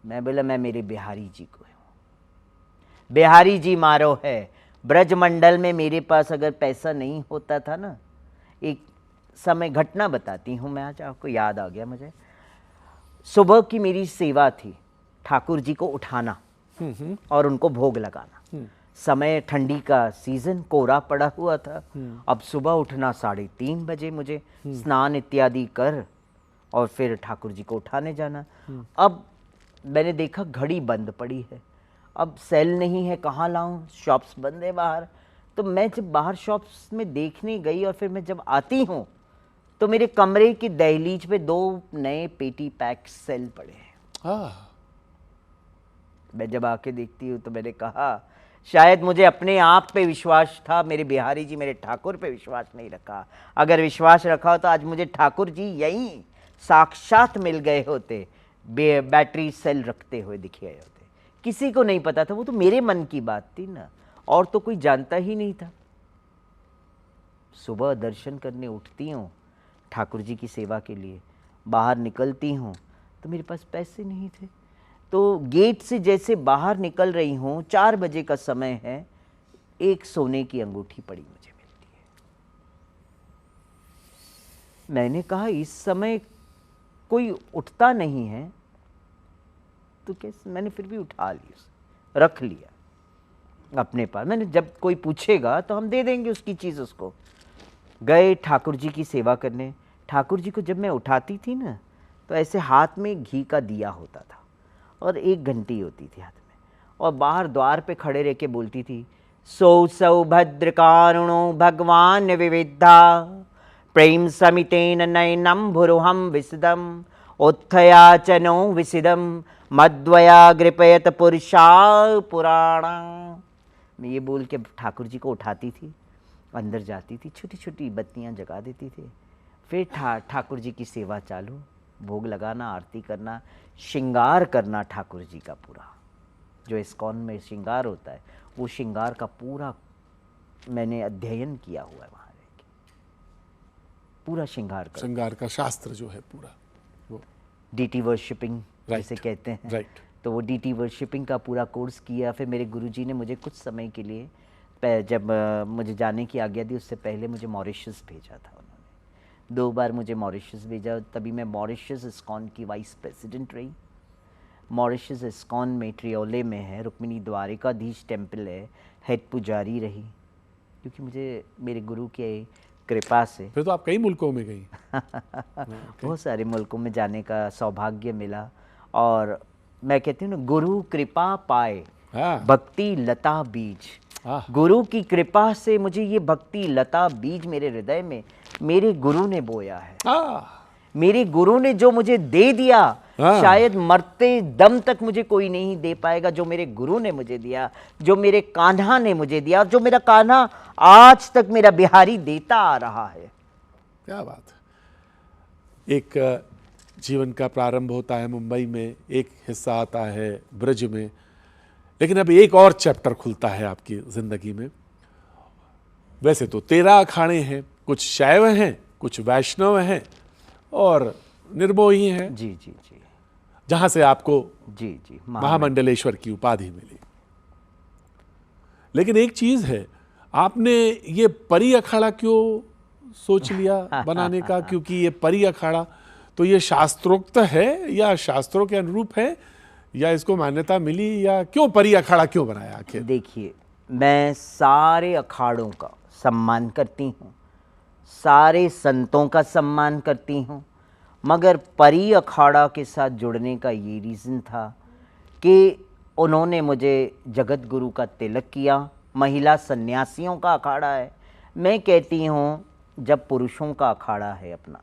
S2: मैं बोला मैं मेरे बिहारी जी को हूं, बिहारी जी मारो है। ब्रजमंडल में मेरे पास अगर पैसा नहीं होता था ना, एक समय घटना बताती हूं मैं, आज आपको याद आ गया मुझे। सुबह की मेरी सेवा थी ठाकुर जी को उठाना और उनको भोग लगाना। समय ठंडी का सीजन, कोहरा पड़ा हुआ था। अब सुबह उठना 3:30 बजे, मुझे स्नान इत्यादि कर और फिर ठाकुर जी को उठाने जाना। अब मैंने देखा घड़ी बंद पड़ी है, अब सेल नहीं है, कहाँ लाऊं, शॉप्स बंद है बाहर। तो मैं जब बाहर शॉप्स में देखने गई और फिर मैं जब आती हूँ तो मेरे कमरे की दहलीज पे 2 नए पेटी पैक सेल पड़े हैं। मैं जब आके देखती हूँ तो मैंने कहा शायद मुझे अपने आप पे विश्वास था, मेरे बिहारी जी मेरे ठाकुर पे विश्वास नहीं रखा। अगर विश्वास रखा हो तो आज मुझे ठाकुर जी यहीं साक्षात मिल गए होते, बैटरी सेल रखते हुए दिखे होते। किसी को नहीं पता था, वो तो मेरे मन की बात थी ना, और तो कोई जानता ही नहीं था। सुबह दर्शन करने उठती हूँ ठाकुर जी की सेवा के लिए, बाहर निकलती हूँ तो मेरे पास पैसे नहीं थे। तो गेट से जैसे बाहर निकल रही हूँ, 4 बजे का समय है, एक सोने की अंगूठी पड़ी मुझे मिलती है। मैंने कहा इस समय कोई उठता नहीं है तो कैसे, मैंने फिर भी उठा ली, उसे रख लिया अपने पास। मैंने जब कोई पूछेगा तो हम दे देंगे उसकी चीज़ उसको। गए ठाकुर जी की सेवा करने। ठाकुर जी को जब मैं उठाती थी ना तो ऐसे हाथ में घी का दिया होता था और 1 घंटी होती थी हाथ में, और बाहर द्वार पे खड़े रह के बोलती थी सौ सौभद्र कारुणो भगवान विविधा प्रेम समितेन नयनम भुरुहम विसदम उत्थयाचनो विसिदम मद्वया गृपयत पुरुषा पुराणा। मैं ये बोल के ठाकुर जी को उठाती थी, अंदर जाती थी, छोटी छोटी बत्तियां जगा देती थी, फिर ठाकुर जी की सेवा चालू, भोग लगाना, आरती करना, श्रृंगार करना ठाकुर जी का पूरा, जो इस्कॉन में श्रृंगार होता है वो श्रृंगार का पूरा मैंने अध्ययन किया हुआ है। वहाँ रह के पूरा श्रृंगार
S1: का शास्त्र जो है पूरा, वो
S2: डीटी वर्शिपिंग जैसे कहते हैं।
S1: राइट।
S2: तो वो डीटी वर्शिपिंग का पूरा कोर्स किया। फिर मेरे गुरुजी ने मुझे कुछ समय के लिए, जब मुझे जाने की आज्ञा दी उससे पहले मुझे मॉरिशस भेजा था। उन्होंने 2 बार मुझे मॉरिशस भेजा, तभी मैं मॉरिशस इस्कॉन की वाइस प्रेसिडेंट रही। मॉरिशस इस्कॉन में ट्रियोले में है, रुक्मिणी द्वारिकाधीश टेम्पल है, हेड पुजारी रही, क्योंकि मुझे मेरे गुरु के कृपा से।
S1: फिर तो आप कई मुल्कों में गई।
S2: बहुत सारे मुल्कों में जाने का सौभाग्य मिला। और मैं कहती हूँ ना, गुरु कृपा पाए भक्ति लता बीज। गुरु की कृपा से मुझे ये भक्ति लता बीज मेरे हृदय में मेरे गुरु ने बोया है। मेरे गुरु ने जो मुझे दे दिया, शायद मरते दम तक मुझे कोई नहीं दे पाएगा जो मेरे गुरु ने मुझे दिया, जो मेरे कान्हा ने मुझे दिया, जो मेरा कान्हा आज तक मेरा बिहारी देता आ रहा है।
S1: क्या बात है। एक जीवन का प्रारंभ होता है मुंबई में, एक हिस्सा आता है ब्रज में, लेकिन अब एक और चैप्टर खुलता है आपकी जिंदगी में। वैसे तो 13 अखाड़े हैं, कुछ शैव हैं, कुछ वैष्णव हैं, और निर्मोही हैं,
S2: जी जी जी
S1: जहां से आपको
S2: जी जी
S1: महामंडलेश्वर की उपाधि मिली। लेकिन एक चीज है, आपने ये परी अखाड़ा क्यों सोच लिया बनाने का? क्योंकि ये परी अखाड़ा तो ये शास्त्रोक्त है या शास्त्रों के अनुरूप है, या इसको मान्यता मिली, या क्यों परी अखाड़ा क्यों बनाया आखिर?
S2: देखिए, मैं सारे अखाड़ों का सम्मान करती हूँ, सारे संतों का सम्मान करती हूँ, मगर परी अखाड़ा के साथ जुड़ने का ये रीज़न था कि उन्होंने मुझे जगत गुरु का तिलक किया। महिला सन्यासियों का अखाड़ा है। मैं कहती हूँ, जब पुरुषों का अखाड़ा है अपना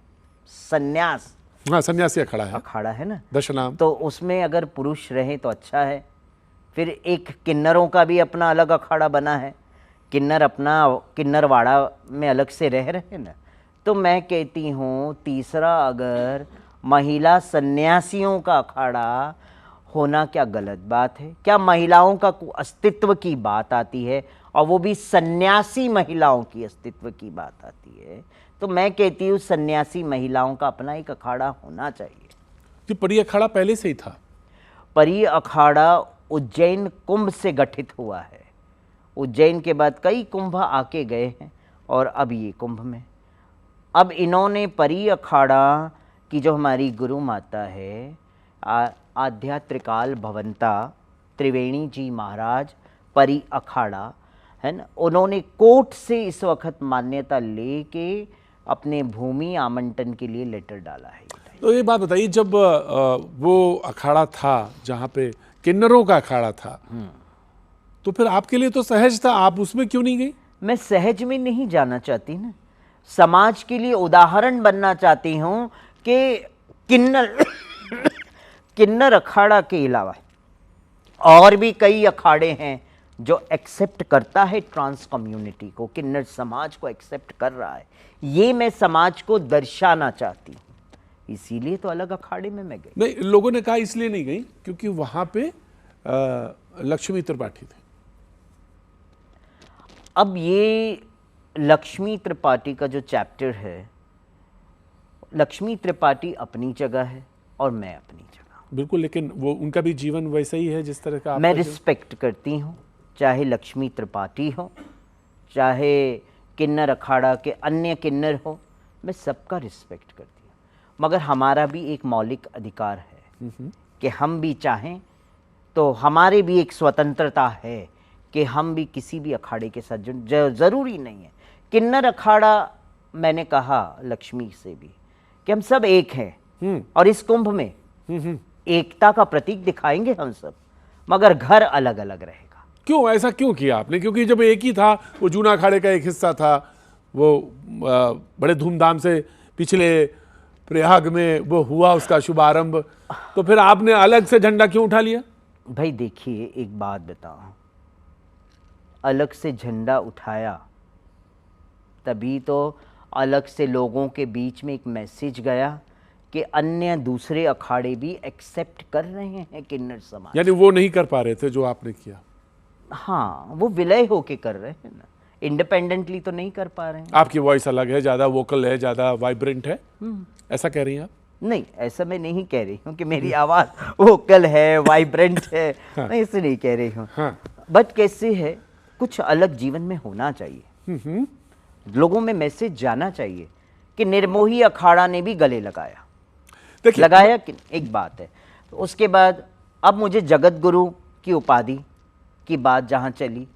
S2: सन्यास
S1: हाँ, सन्यासी अखाड़ा है
S2: ना,
S1: दशनाम,
S2: तो उसमें अगर पुरुष रहें तो अच्छा है। फिर एक किन्नरों का भी अपना अलग अखाड़ा बना है, किन्नर अपना किन्नरवाड़ा में अलग से रह रहे हैं ना। तो मैं कहती हूँ, तीसरा अगर महिला सन्यासियों का अखाड़ा होना क्या गलत बात है? क्या महिलाओं का अस्तित्व की बात आती है, और वो भी सन्यासी महिलाओं की अस्तित्व की बात आती है, तो मैं कहती हूँ सन्यासी महिलाओं का अपना एक अखाड़ा होना चाहिए।
S1: कि परी अखाड़ा पहले से ही था?
S2: परी अखाड़ा उज्जैन कुंभ से गठित हुआ है। उज्जैन के बाद कई कुंभ आके गए हैं, और अब ये कुंभ में अब इन्होंने परी अखाड़ा की जो हमारी गुरु माता है आद्या त्रिकाल भवंता त्रिवेणी जी महाराज परी अखाड़ा है ना, उन्होंने कोर्ट से इस वक्त मान्यता लेके अपने भूमि आवंटन के लिए लेटर डाला है।
S1: तो ये बात बताइए, जब वो अखाड़ा था जहाँ पे किन्नरों का अखाड़ा था, तो फिर आपके लिए तो सहज था, आप उसमें क्यों नहीं गई?
S2: मैं सहज में नहीं जाना चाहती ना, समाज के लिए उदाहरण बनना चाहती हूँ कि किन्नर अखाड़ा के अलावा और भी कई अखाड़े हैं जो एक्सेप्ट करता है ट्रांस कम्युनिटी को, किन्नर समाज को एक्सेप्ट कर रहा है। ये मैं समाज को दर्शाना चाहती हूँ, इसीलिए तो अलग अखाड़े में मैं गई।
S1: नहीं, लोगों ने कहा इसलिए नहीं गई क्योंकि वहां पे लक्ष्मी त्रिपाठी थे।
S2: अब ये लक्ष्मी त्रिपाठी का जो चैप्टर है, लक्ष्मी त्रिपाठी अपनी जगह है और मैं अपनी जगह।
S1: बिल्कुल, लेकिन वो उनका भी जीवन वैसा ही है जिस तरह का
S2: मैं रिस्पेक्ट करती हूँ, चाहे लक्ष्मी त्रिपाठी हो, चाहे किन्नर अखाड़ा के अन्य किन्नर हो, मैं सबका रिस्पेक्ट करती हूँ। मगर हमारा भी एक मौलिक अधिकार है कि हम भी चाहें तो हमारे भी एक स्वतंत्रता है कि हम भी किसी भी अखाड़े के साथ जुड़। ज़रूरी नहीं है किन्नर अखाड़ा, मैंने कहा लक्ष्मी से भी कि हम सब एक हैं, और इस कुंभ में एकता का प्रतीक दिखाएंगे हम सब, मगर घर अलग अलग रहेगा।
S1: क्यों ऐसा क्यों किया आपने? क्योंकि जब एक ही था, वो जूना अखाड़े का एक हिस्सा था, वो बड़े धूमधाम से पिछले प्रयाग में वो हुआ उसका शुभारंभ, तो फिर आपने अलग से झंडा क्यों उठा लिया?
S2: भाई देखिए, एक बात बताऊं, अलग से झंडा उठाया तभी तो अलग से लोगों के बीच में एक मैसेज गया कि अन्य दूसरे अखाड़े भी एक्सेप्ट कर रहे हैं किन्नर समाज।
S1: यानी वो नहीं कर पा रहे थे जो आपने किया?
S2: हाँ, वो विलय होके कर रहे हैं ना, इंडिपेंडेंटली तो नहीं कर पा रहे हैं।
S1: आपकी वॉइस अलग है, ज्यादा वोकल है, ज्यादा वाइब्रेंट है, ऐसा कह रही हैं आप?
S2: नहीं, ऐसा मैं नहीं कह रही हूँ कि मेरी आवाज़ वोकल है, वाइब्रेंट है।
S1: हाँ।
S2: मैं इसे नहीं कह रही हूँ।
S1: हाँ।
S2: बट कैसे है, कुछ अलग जीवन में होना चाहिए, लोगों में मैसेज जाना चाहिए कि निर्मोही अखाड़ा ने भी गले लगाया। लगाया कि एक बात है। तो उसके बाद अब मुझे जगत गुरु की उपाधि की बात जहाँ चली,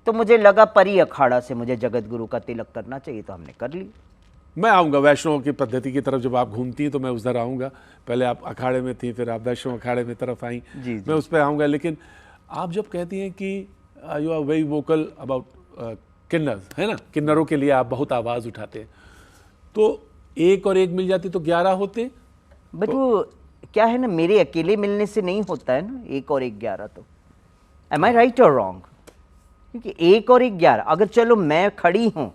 S2: तो मुझे लगा परी अखाड़ा से मुझे जगत गुरु का तिलक करना चाहिए, तो हमने कर ली।
S1: मैं आऊँगा वैष्णव की पद्धति की तरफ, जब आप घूमती हैं तो मैं उधर आऊँगा। पहले आप अखाड़े में थी, फिर आप वैष्णव अखाड़े में तरफ आई, मैं उस पर आऊँगा। लेकिन आप जब कहती हैं कि you are very vocal about kinnars, है ना, किन्नरों के लिए आप बहुत आवाज़ उठाते हैं, तो एक और एक मिल जाती तो 11 होते।
S2: बट वो क्या है ना, मेरे अकेले मिलने से नहीं होता है ना 1 और 1 11। तो एम आई राइट और रॉन्ग? क्योंकि 1 और 1 11, अगर चलो मैं खड़ी हूँ,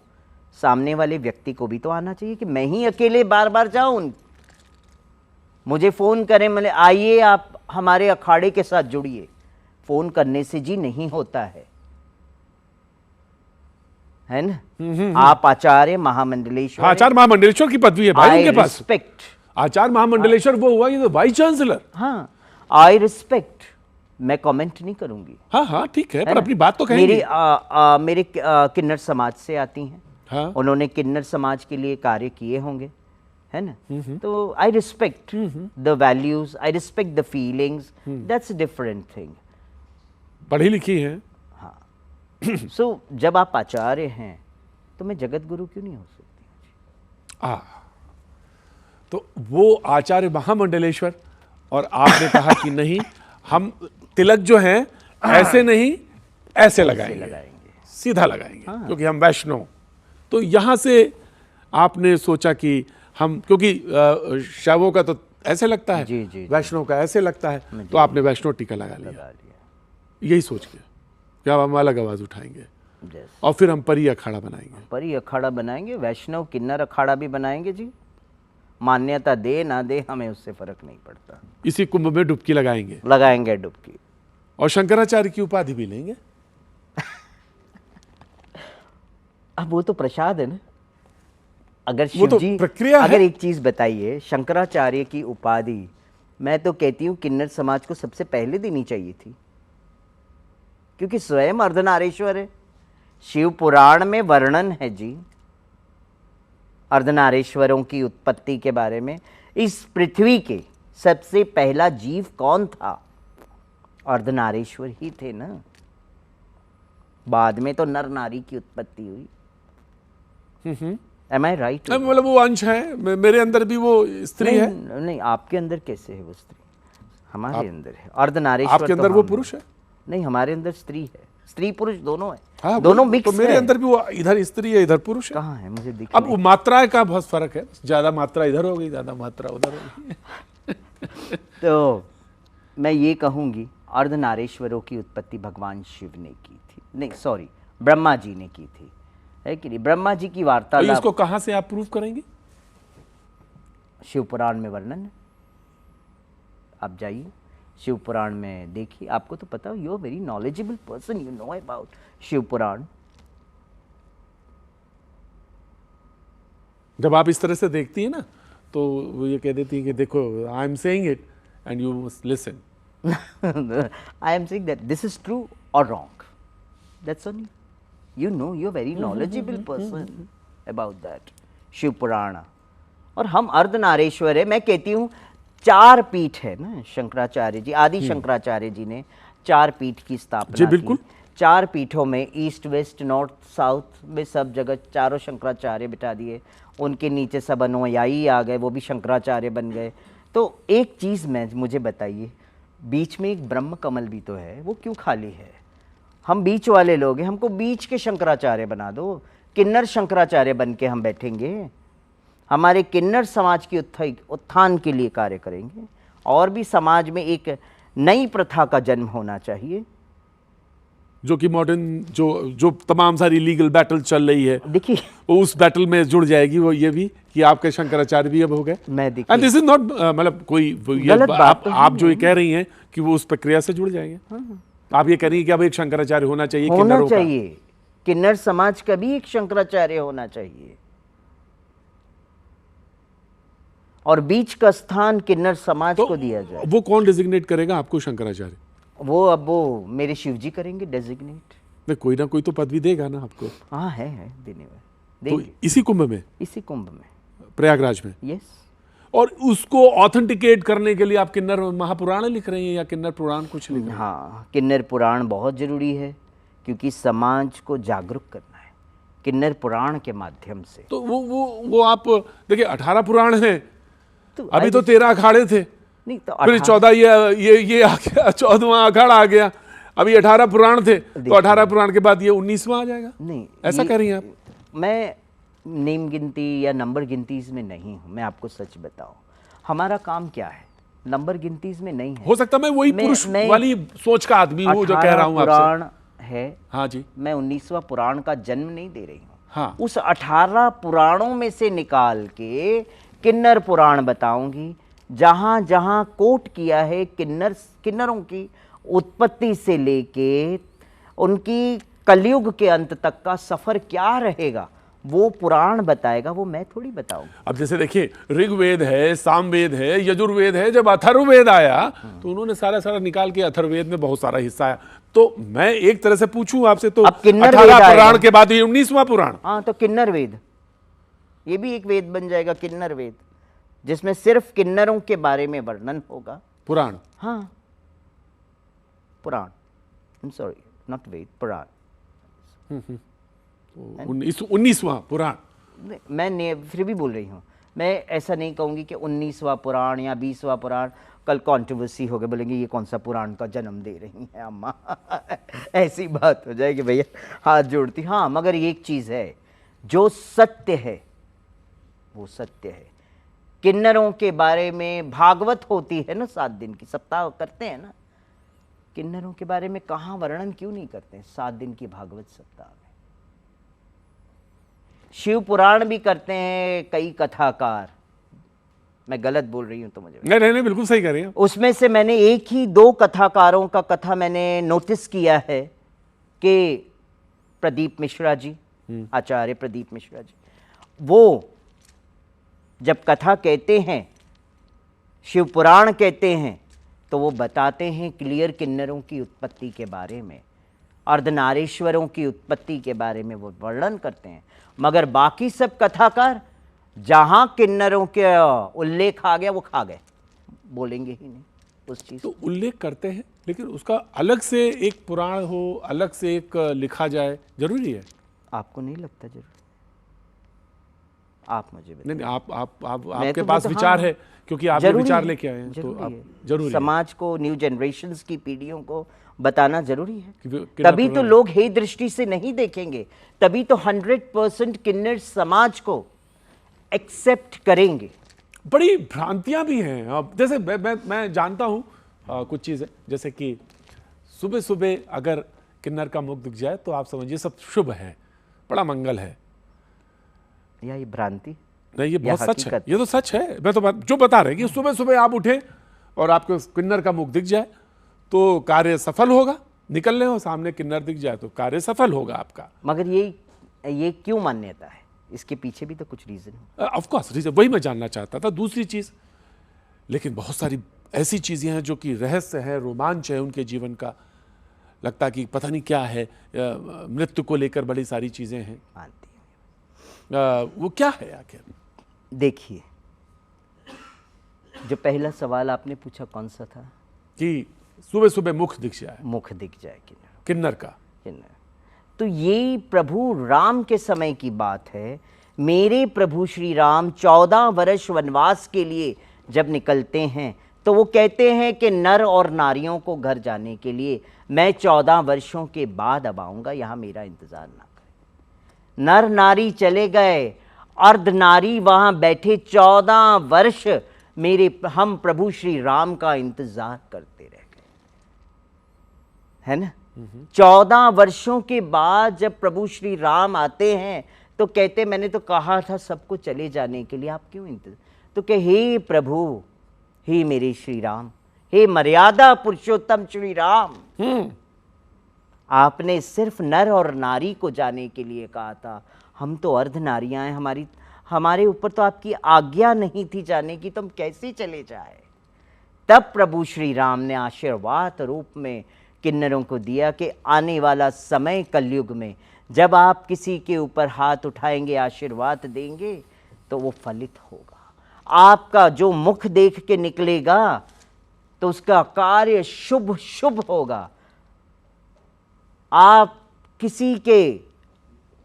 S2: सामने वाले व्यक्ति को भी तो आना चाहिए कि मैं ही अकेले बार बार जाऊं, मुझे फ़ोन करें, मतलब आइए आप हमारे अखाड़े के साथ जुड़िए। फ़ोन करने से जी नहीं होता है है ना। आप आचार्य महामंडलेश्वर
S1: हाँ, आचार्य महामंडलेश्वर की पदवी है भाई
S2: आई
S1: उनके पास।
S2: रिस्पेक्ट।
S1: आचार्य महामंडलेश्वर वो हुआ, ये तो वाइस चांसलर।
S2: हाँ, आई रिस्पेक्ट। मैं कमेंट नहीं करूंगी।
S1: हाँ हाँ ठीक है, पर
S2: ना?
S1: अपनी बात तो कहेंगे।
S2: मेरे किन्नर समाज से आती हैं।
S1: हाँ।
S2: उन्होंने किन्नर समाज के लिए कार्य किए होंगे, है ना। तो I respect the values, I respect the feelings, that's different thing.
S1: पढ़ी लिखी है।
S2: सो जब आप आचार्य हैं तो मैं जगत गुरु क्यों नहीं हो सकती?
S1: तो वो आचार्य महामंडलेश्वर, और आपने कहा कि नहीं, हम तिलक जो है ऐसे नहीं ऐसे लगाएंगे, सीधा लगाएंगे, क्योंकि हम वैष्णव। तो यहां से आपने सोचा कि हम, क्योंकि शैवों का तो ऐसे लगता है,
S2: जी, जी,
S1: वैष्णव का ऐसे लगता है, तो आपने वैष्णव टीका लगा लिया यही सोच के कि अब हम अलग आवाज उठाएंगे और फिर हम परी अखाड़ा बनाएंगे।
S2: परी अखाड़ा बनाएंगे, वैष्णव किन्नर अखाड़ा भी बनाएंगे जी। मान्यता दे ना दे हमें उससे फर्क नहीं पड़ता।
S1: इसी कुंभ में डुबकी
S2: लगाएंगे डुबकी,
S1: और शंकराचार्य की उपाधि भी लेंगे।
S2: अब वो तो प्रसाद है ना। अगर
S1: वो तो
S2: शिवजी,
S1: प्रक्रिया है।
S2: अगर एक चीज बताइए, शंकराचार्य की उपाधि मैं तो कहती हूँ किन्नर समाज को सबसे पहले देनी चाहिए थी, क्योंकि स्वयं अर्धनारेश्वर है। शिव पुराण में वर्णन है जी अर्धनारेश्वरों की उत्पत्ति के बारे में। इस पृथ्वी के सबसे पहला जीव कौन था? अर्धनारेश्वर ही थे ना। बाद में तो नर नारी की उत्पत्ति हुई। Am I right?
S1: मतलब वो अंश है, मेरे अंदर भी वो स्त्री है।
S2: नहीं, आपके अंदर कैसे है वो स्त्री? हमारे अंदर है अर्धनारेश्वर।
S1: आपके अंदर वो पुरुष है?
S2: नहीं, हमारे अंदर स्त्री है। स्त्री पुरुष दोनों है।
S1: हाँ,
S2: दोनों मिक्स
S1: तो मेरे अंदर भी वो इधर स्त्री है इधर पुरुष है।
S2: कहाँ है मुझे दिख
S1: अब वो मात्रा का बहुत फर्क है, ज्यादा मात्रा इधर हो गई, ज्यादा मात्रा उधर हो गई।
S2: तो मैं ये कहूंगी अर्धनारेश्वरों की उत्पत्ति भगवान शिव ने की थी, नहीं सॉरी ब्रह्मा जी ने की थी, है कि नहीं। ब्रह्मा जी की
S1: तो
S2: वार्तालाप
S1: इसको कहां से आप प्रूव करेंगे?
S2: शिव पुराण में वर्णन है, आप जाइए शिव पुराण में देखिए, आपको तो पता हो, you are very knowledgeable person, you know about Shiv Puran.
S1: जब आप इस तरह से देखती है ना, तो वो ये कह देती है कि देखो, I am saying it and you must listen.
S2: I am saying that this is true or wrong. That's only. You know, you're very knowledgeable person about that. Shiv Puran. और हम अर्धनारेश्वर है। मैं कहती हूँ 4 पीठ है ना शंकराचार्य जी, आदि शंकराचार्य जी ने 4 पीठ की स्थापना
S1: जी बिल्कुल।
S2: की। 4 पीठों में ईस्ट वेस्ट नॉर्थ साउथ में सब जगह चारों शंकराचार्य बिठा दिए। उनके नीचे सब अनुयायी आ गए, वो भी शंकराचार्य बन गए। तो एक चीज़ मुझे बताइए, बीच में एक ब्रह्म कमल भी तो है, वो क्यों खाली है? हम बीच वाले लोग हैं, हमको बीच के शंकराचार्य बना दो, किन्नर शंकराचार्य बन के हम बैठेंगे, हमारे किन्नर समाज की उत्थान के लिए कार्य करेंगे। और भी समाज में एक नई प्रथा का जन्म होना चाहिए,
S1: जो कि मॉडर्न जो तमाम सारी लीगल बैटल चल रही है,
S2: देखिए
S1: वो उस बैटल में जुड़ जाएगी। वो ये भी कि आपके शंकराचार्य भी अब हो गए।
S2: मैं देखिए
S1: एंड दिस इज नॉट, मतलब कोई
S2: गलत बात तो
S1: आप जो ये कह रही हैं कि वो उस प्रक्रिया से जुड़ जाएंगे। आप ये कह रही हैं कि अब एक शंकराचार्य होना चाहिए, किन्नरों का।
S2: किन्नर समाज का भी एक शंकराचार्य होना चाहिए, और बीच का स्थान किन्नर समाज को दिया जाए।
S1: वो कौन डिजिग्नेट करेगा आपको शंकराचार्य?
S2: वो मेरे शिव जी करेंगे डेजिग्नेट।
S1: नहीं, कोई ना कोई तो पदवी देगा ना आपको।
S2: हाँ है देने में,
S1: तो
S2: देंगे
S1: इसी कुंभ में,
S2: इसी कुंभ में,
S1: प्रयागराज में।
S2: यस।
S1: और उसको ऑथेंटिकेट करने के लिए आप किन्नर महापुराण लिख रही हैं या किन्नर पुराण कुछ लिख रही हैं?
S2: हाँ, किन्नर पुराण बहुत जरूरी है, क्योंकि समाज को जागरूक करना है किन्नर पुराण के माध्यम से।
S1: तो वो आप देखिए, 18 पुराण हैं,
S2: तो
S1: अभी तो 13 अखाड़े थे,
S2: नहीं तो
S1: फिर 14 ये आ गया, 14वां अखाड़ा आ गया, अभी 18 पुराण थे, तो 18 पुराण के बाद ये 19वां आ जाएगा।
S2: नहीं,
S1: ऐसा कह रही हैं आप?
S2: मैं नेम गिनती या नंबर गिनतीज में नहीं हूँ, मैं आपको सच बताऊं। हमारा काम क्या है, नंबर गिनतीज में नहीं है।
S1: हो सकता मैं वही पुरुष वाली सोच का आदमी हूँ जो कह रहा हूँ आपसे।
S2: पुराण है,
S1: हाँ जी,
S2: मैं 19वां पुराण का जन्म नहीं दे रही हूँ।
S1: हाँ,
S2: उस 18 पुराणों में से निकाल के किन्नर पुराण बताऊंगी, जहां जहां कोट किया है किन्नरों की उत्पत्ति से लेके उनकी कलयुग के अंत तक का सफर क्या रहेगा वो पुराण बताएगा, वो मैं थोड़ी बताऊंगा।
S1: अब जैसे देखिए, ऋग्वेद है, सामवेद है, यजुर्वेद है, जब अथर्ववेद आया तो उन्होंने सारा निकाल के अथर्ववेद में बहुत सारा हिस्सा आया। तो मैं एक तरह से पूछूं आपसे, तो
S2: अब किन्नर
S1: 18
S2: वेद
S1: पुराण
S2: आएगा।
S1: के बाद ये 19वां पुराण।
S2: हाँ, तो किन्नर वेद, ये भी एक वेद बन जाएगा, किन्नर वेद, जिसमें सिर्फ किन्नरों के बारे में वर्णन होगा।
S1: पुराण,
S2: हाँ, पुराण, सॉरी नॉट वेद, पुराण।
S1: 19वां पुराण।
S2: मैं फिर भी बोल रही हूँ, मैं ऐसा नहीं कहूँगी कि 19वां पुराण या 20वां पुराण। कल कंट्रोवर्सी हो गए, बोलेंगे ये कौन सा पुराण का जन्म दे रही हैं अम्मा ऐसी बात हो जाएगी भैया, हाथ जोड़ती। हाँ, मगर एक चीज़ है, जो सत्य है वो सत्य है। किन्नरों के बारे में भागवत होती है ना, 7 दिन की सप्ताह करते हैं ना, किन्नरों के बारे में कहाँ वर्णन क्यों नहीं करते हैं 7 दिन की भागवत सप्ताह में। शिव पुराण भी करते हैं कई कथाकार, मैं गलत बोल रही हूं तो मुझे
S1: नहीं, बिल्कुल सही कह रही हैं।
S2: उसमें से मैंने एक ही 2 कथाकारों का कथा मैंने नोटिस किया है कि प्रदीप मिश्रा जी, आचार्य प्रदीप मिश्रा जी, वो जब कथा कहते हैं, शिव पुराण कहते हैं, तो वो बताते हैं क्लियर किन्नरों की उत्पत्ति के बारे में, अर्धनारीश्वरों की उत्पत्ति के बारे में वो वर्णन करते हैं। मगर बाकी सब कथाकार जहां किन्नरों के उल्लेख आ गया वो खा गए, बोलेंगे ही नहीं उस चीज।
S1: तो उल्लेख करते हैं, लेकिन उसका अलग से एक पुराण हो, अलग से एक लिखा जाए, जरूरी है?
S2: आपको नहीं लगता जरूर? आप मुझे बताइए।
S1: नहीं, आपके पास विचार है, क्योंकि आप ये विचार लेके आए हैं, तो आप जरूरी
S2: समाज को, न्यू जनरेशन्स की पीढ़ियों को बताना जरूरी है।
S1: किन्नर
S2: तभी तो लोग हे दृष्टि से नहीं देखेंगे, तभी तो 100% किन्नर समाज को एक्सेप्ट करेंगे।
S1: बड़ी भ्रांतियां भी हैं। अब जैसे मैं जानता हूं कुछ चीजें, जैसे कि सुबह सुबह अगर किन्नर का मुख दिख जाए तो आप समझिए सब शुभ है, बड़ा मंगल है।
S2: या ये भ्रांति?
S1: नहीं, ये बहुत सच है, ये तो सच है। मैं तो जो बता रहे हैं कि सुबह सुबह आप उठे और आपको किन्नर का मुख दिख जाए तो कार्य सफल होगा। निकलने हो, सामने किन्नर दिख जाए तो कार्य सफल होगा आपका।
S2: मगर ये क्यों मान्यता है? इसके पीछे भी तो कुछ रीजन है।
S1: ऑफ कोर्स रीजन, वही मैं जानना चाहता था। दूसरी चीज, लेकिन बहुत सारी ऐसी चीजें हैं जो कि रहस्य है, रोमांच है उनके जीवन का। लगता कि पता नहीं क्या है, मृत्यु को लेकर बड़ी सारी चीजें हैं।
S2: मानती हूँ।
S1: वो क्या है आखिर?
S2: देखिए, जो पहला सवाल आपने पूछा कौन सा था?
S1: कि सुबह सुबह मुख दिख जाए,
S2: मुख दिख जाए
S1: किन्नर का।
S2: तो ये प्रभु राम के समय की बात है। मेरे प्रभु श्री राम 14 वर्ष वनवास के लिए जब निकलते हैं तो वो कहते हैं कि नर और नारियों को घर जाने के लिए मैं 14 वर्षों के बाद अब आऊँगा, यहाँ मेरा इंतज़ार ना करें। नर नारी चले गए, अर्ध नारी वहाँ बैठे 14 वर्ष हम प्रभु श्री राम का इंतज़ार करते रह गए, है ना। 14 वर्षों के बाद जब प्रभु श्री राम आते हैं तो कहते, मैंने तो कहा था सबको चले जाने के लिए, आप क्यों इंतजार? तो कहे, हे प्रभु, हे मेरे श्री राम, हे मर्यादा पुरुषोत्तम श्री राम, आपने सिर्फ नर और नारी को जाने के लिए कहा था। हम तो अर्ध नारियां हैं, हमारे ऊपर तो आपकी आज्ञा नहीं थी जाने की, तो हम कैसे चले जाए? तब प्रभु श्री राम ने आशीर्वाद रूप में किन्नरों को दिया कि आने वाला समय कलयुग में जब आप किसी के ऊपर हाथ उठाएंगे, आशीर्वाद देंगे, तो वो फलित होगा। आपका जो मुख देख के निकलेगा तो उसका कार्य शुभ शुभ होगा। आप किसी के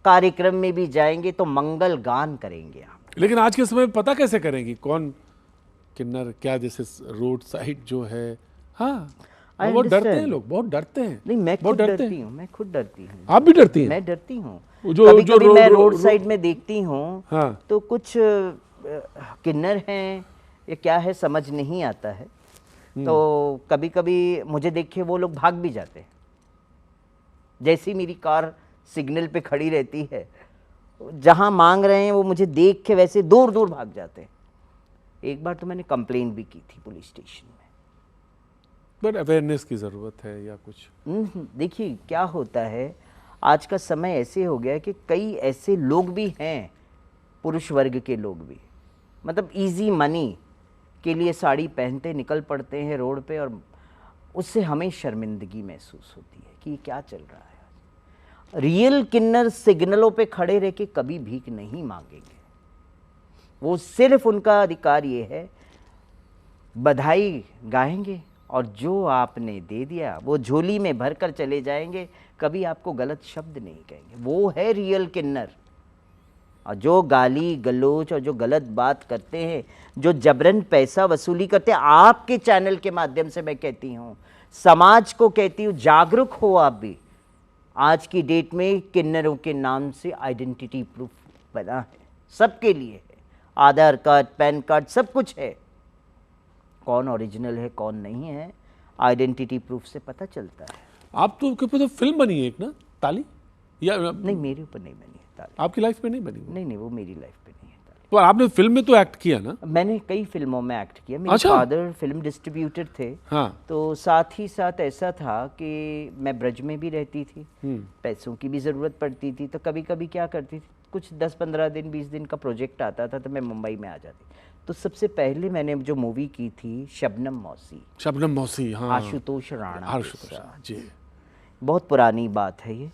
S2: कार्यक्रम में भी जाएंगे तो मंगल गान करेंगे आप।
S1: लेकिन आज के समय में पता कैसे करेंगे कौन किन्नर क्या? जैसे रोड साइड जो है, हाँ, बहुत डरते हैं लोग, बहुत डरते हैं।
S2: नहीं, मैं खुद डरती हूँ, मैं खुद डरती हूँ।
S1: आप भी डरती हैं?
S2: मैं डरती हूँ।
S1: कभी
S2: मैं रोड साइड में देखती हूँ,
S1: हाँ,
S2: तो कुछ किन्नर हैं या क्या है समझ नहीं आता है। तो कभी कभी मुझे देख के वो लोग भाग भी जाते हैं। जैसी मेरी कार सिग्नल पे खड़ी रहती है, जहाँ मांग रहे हैं वो मुझे देख के वैसे दूर दूर भाग जाते हैं। एक बार तो मैंने कंप्लेन भी की थी पुलिस स्टेशन में।
S1: बट अवेयरनेस की ज़रूरत है या कुछ?
S2: देखिए क्या होता है, आज का समय ऐसे हो गया है कि कई ऐसे लोग भी हैं, पुरुष वर्ग के लोग भी, मतलब इजी मनी के लिए साड़ी पहनते निकल पड़ते हैं रोड पे, और उससे हमें शर्मिंदगी महसूस होती है कि ये क्या चल रहा है। रियल किन्नर सिग्नलों पे खड़े रह के कभी भीख नहीं मांगेंगे, वो सिर्फ उनका अधिकार ये है, बधाई गाएंगे और जो आपने दे दिया वो झोली में भर कर चले जाएंगे, कभी आपको गलत शब्द नहीं कहेंगे। वो है रियल किन्नर। और जो गाली गलोच और जो गलत बात करते हैं, जो जबरन पैसा वसूली करते हैं, आपके चैनल के माध्यम से मैं कहती हूँ, समाज को कहती हूँ, जागरूक हो आप भी। आज की डेट में किन्नरों के नाम से आइडेंटिटी प्रूफ बना है, सबके लिए है, आधार कार्ड, पैन कार्ड, सब कुछ है। कौन ओरिजिनल है कौन नहीं है, आइडेंटिटी प्रूफ से पता चलता है।
S1: आप तो के ऊपर तो फिल्म बनी है एक ना, ताली, या
S2: नहीं, मेरे ऊपर नहीं बनी है ताली।
S1: आपकी लाइफ में नहीं बनी?
S2: नहीं, वो मेरी लाइफ पे नहीं है ताली।
S1: तो आपने फिल्म में तो एक्ट किया ना?
S2: मैंने कई फिल्मों में एक्ट किया। मेरे
S1: अच्छा।
S2: फादर फिल्म डिस्ट्रीब्यूटर थे।
S1: हाँ।
S2: तो साथ ही साथ ऐसा था कि मैं ब्रज में भी रहती थी, पैसों की भी ज़रूरत पड़ती थी, तो कभी कभी क्या करती थी, कुछ 10-15 दिन 20 दिन का प्रोजेक्ट आता था तो मैं मुंबई में आ जाती। तो सबसे पहले मैंने जो मूवी की थी शबनम मौसी,
S1: शबनम मौसी, हाँ,
S2: आशुतोष राणा के
S1: आशुतोष,
S2: साथ।
S1: जी।
S2: बहुत पुरानी बात है ये।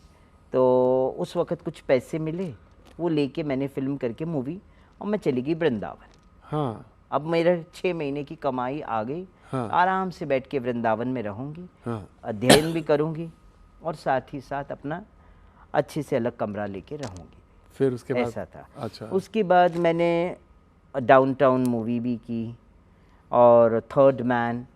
S2: तो उस वक़्त कुछ पैसे मिले, वो लेके मैंने फिल्म करके मूवी, और मैं चली गई वृंदावन।
S1: हाँ।
S2: अब मेरा 6 महीने की कमाई आ गई।
S1: हाँ।
S2: आराम से बैठ के वृंदावन में रहूँगी,
S1: हाँ।
S2: अध्ययन भी करूँगी और साथ ही साथ अपना अच्छे से अलग कमरा लेके रहूँगी।
S1: फिर उसके बाद
S2: ऐसा था।
S1: अच्छा।
S2: उसके बाद मैंने डाउनटाउन मूवी भी की, और थर्ड मैन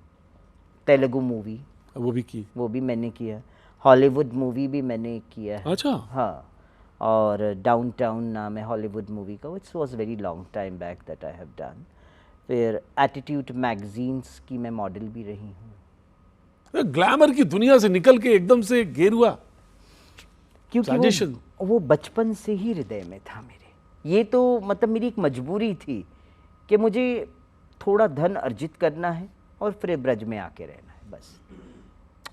S2: तेलुगु मूवी,
S1: वो भी की?
S2: वो भी मैंने किया। हॉलीवुड मूवी भी मैंने किया है।
S1: अच्छा।
S2: हाँ, और डाउनटाउन नाम है हॉलीवुड मूवी का, which was very long time back that I have done. फिर एटीट्यूड मैगजीन्स की मैं मॉडल भी रही हूँ।
S1: ग्लैमर की दुनिया से निकल के एकदम से गेरुआ,
S2: क्योंकि
S1: Transition।
S2: वो बचपन से ही हृदय में था मेरे। ये तो मतलब मेरी एक मजबूरी थी कि मुझे थोड़ा धन अर्जित करना है और फिर ब्रज में आके रहना है, बस।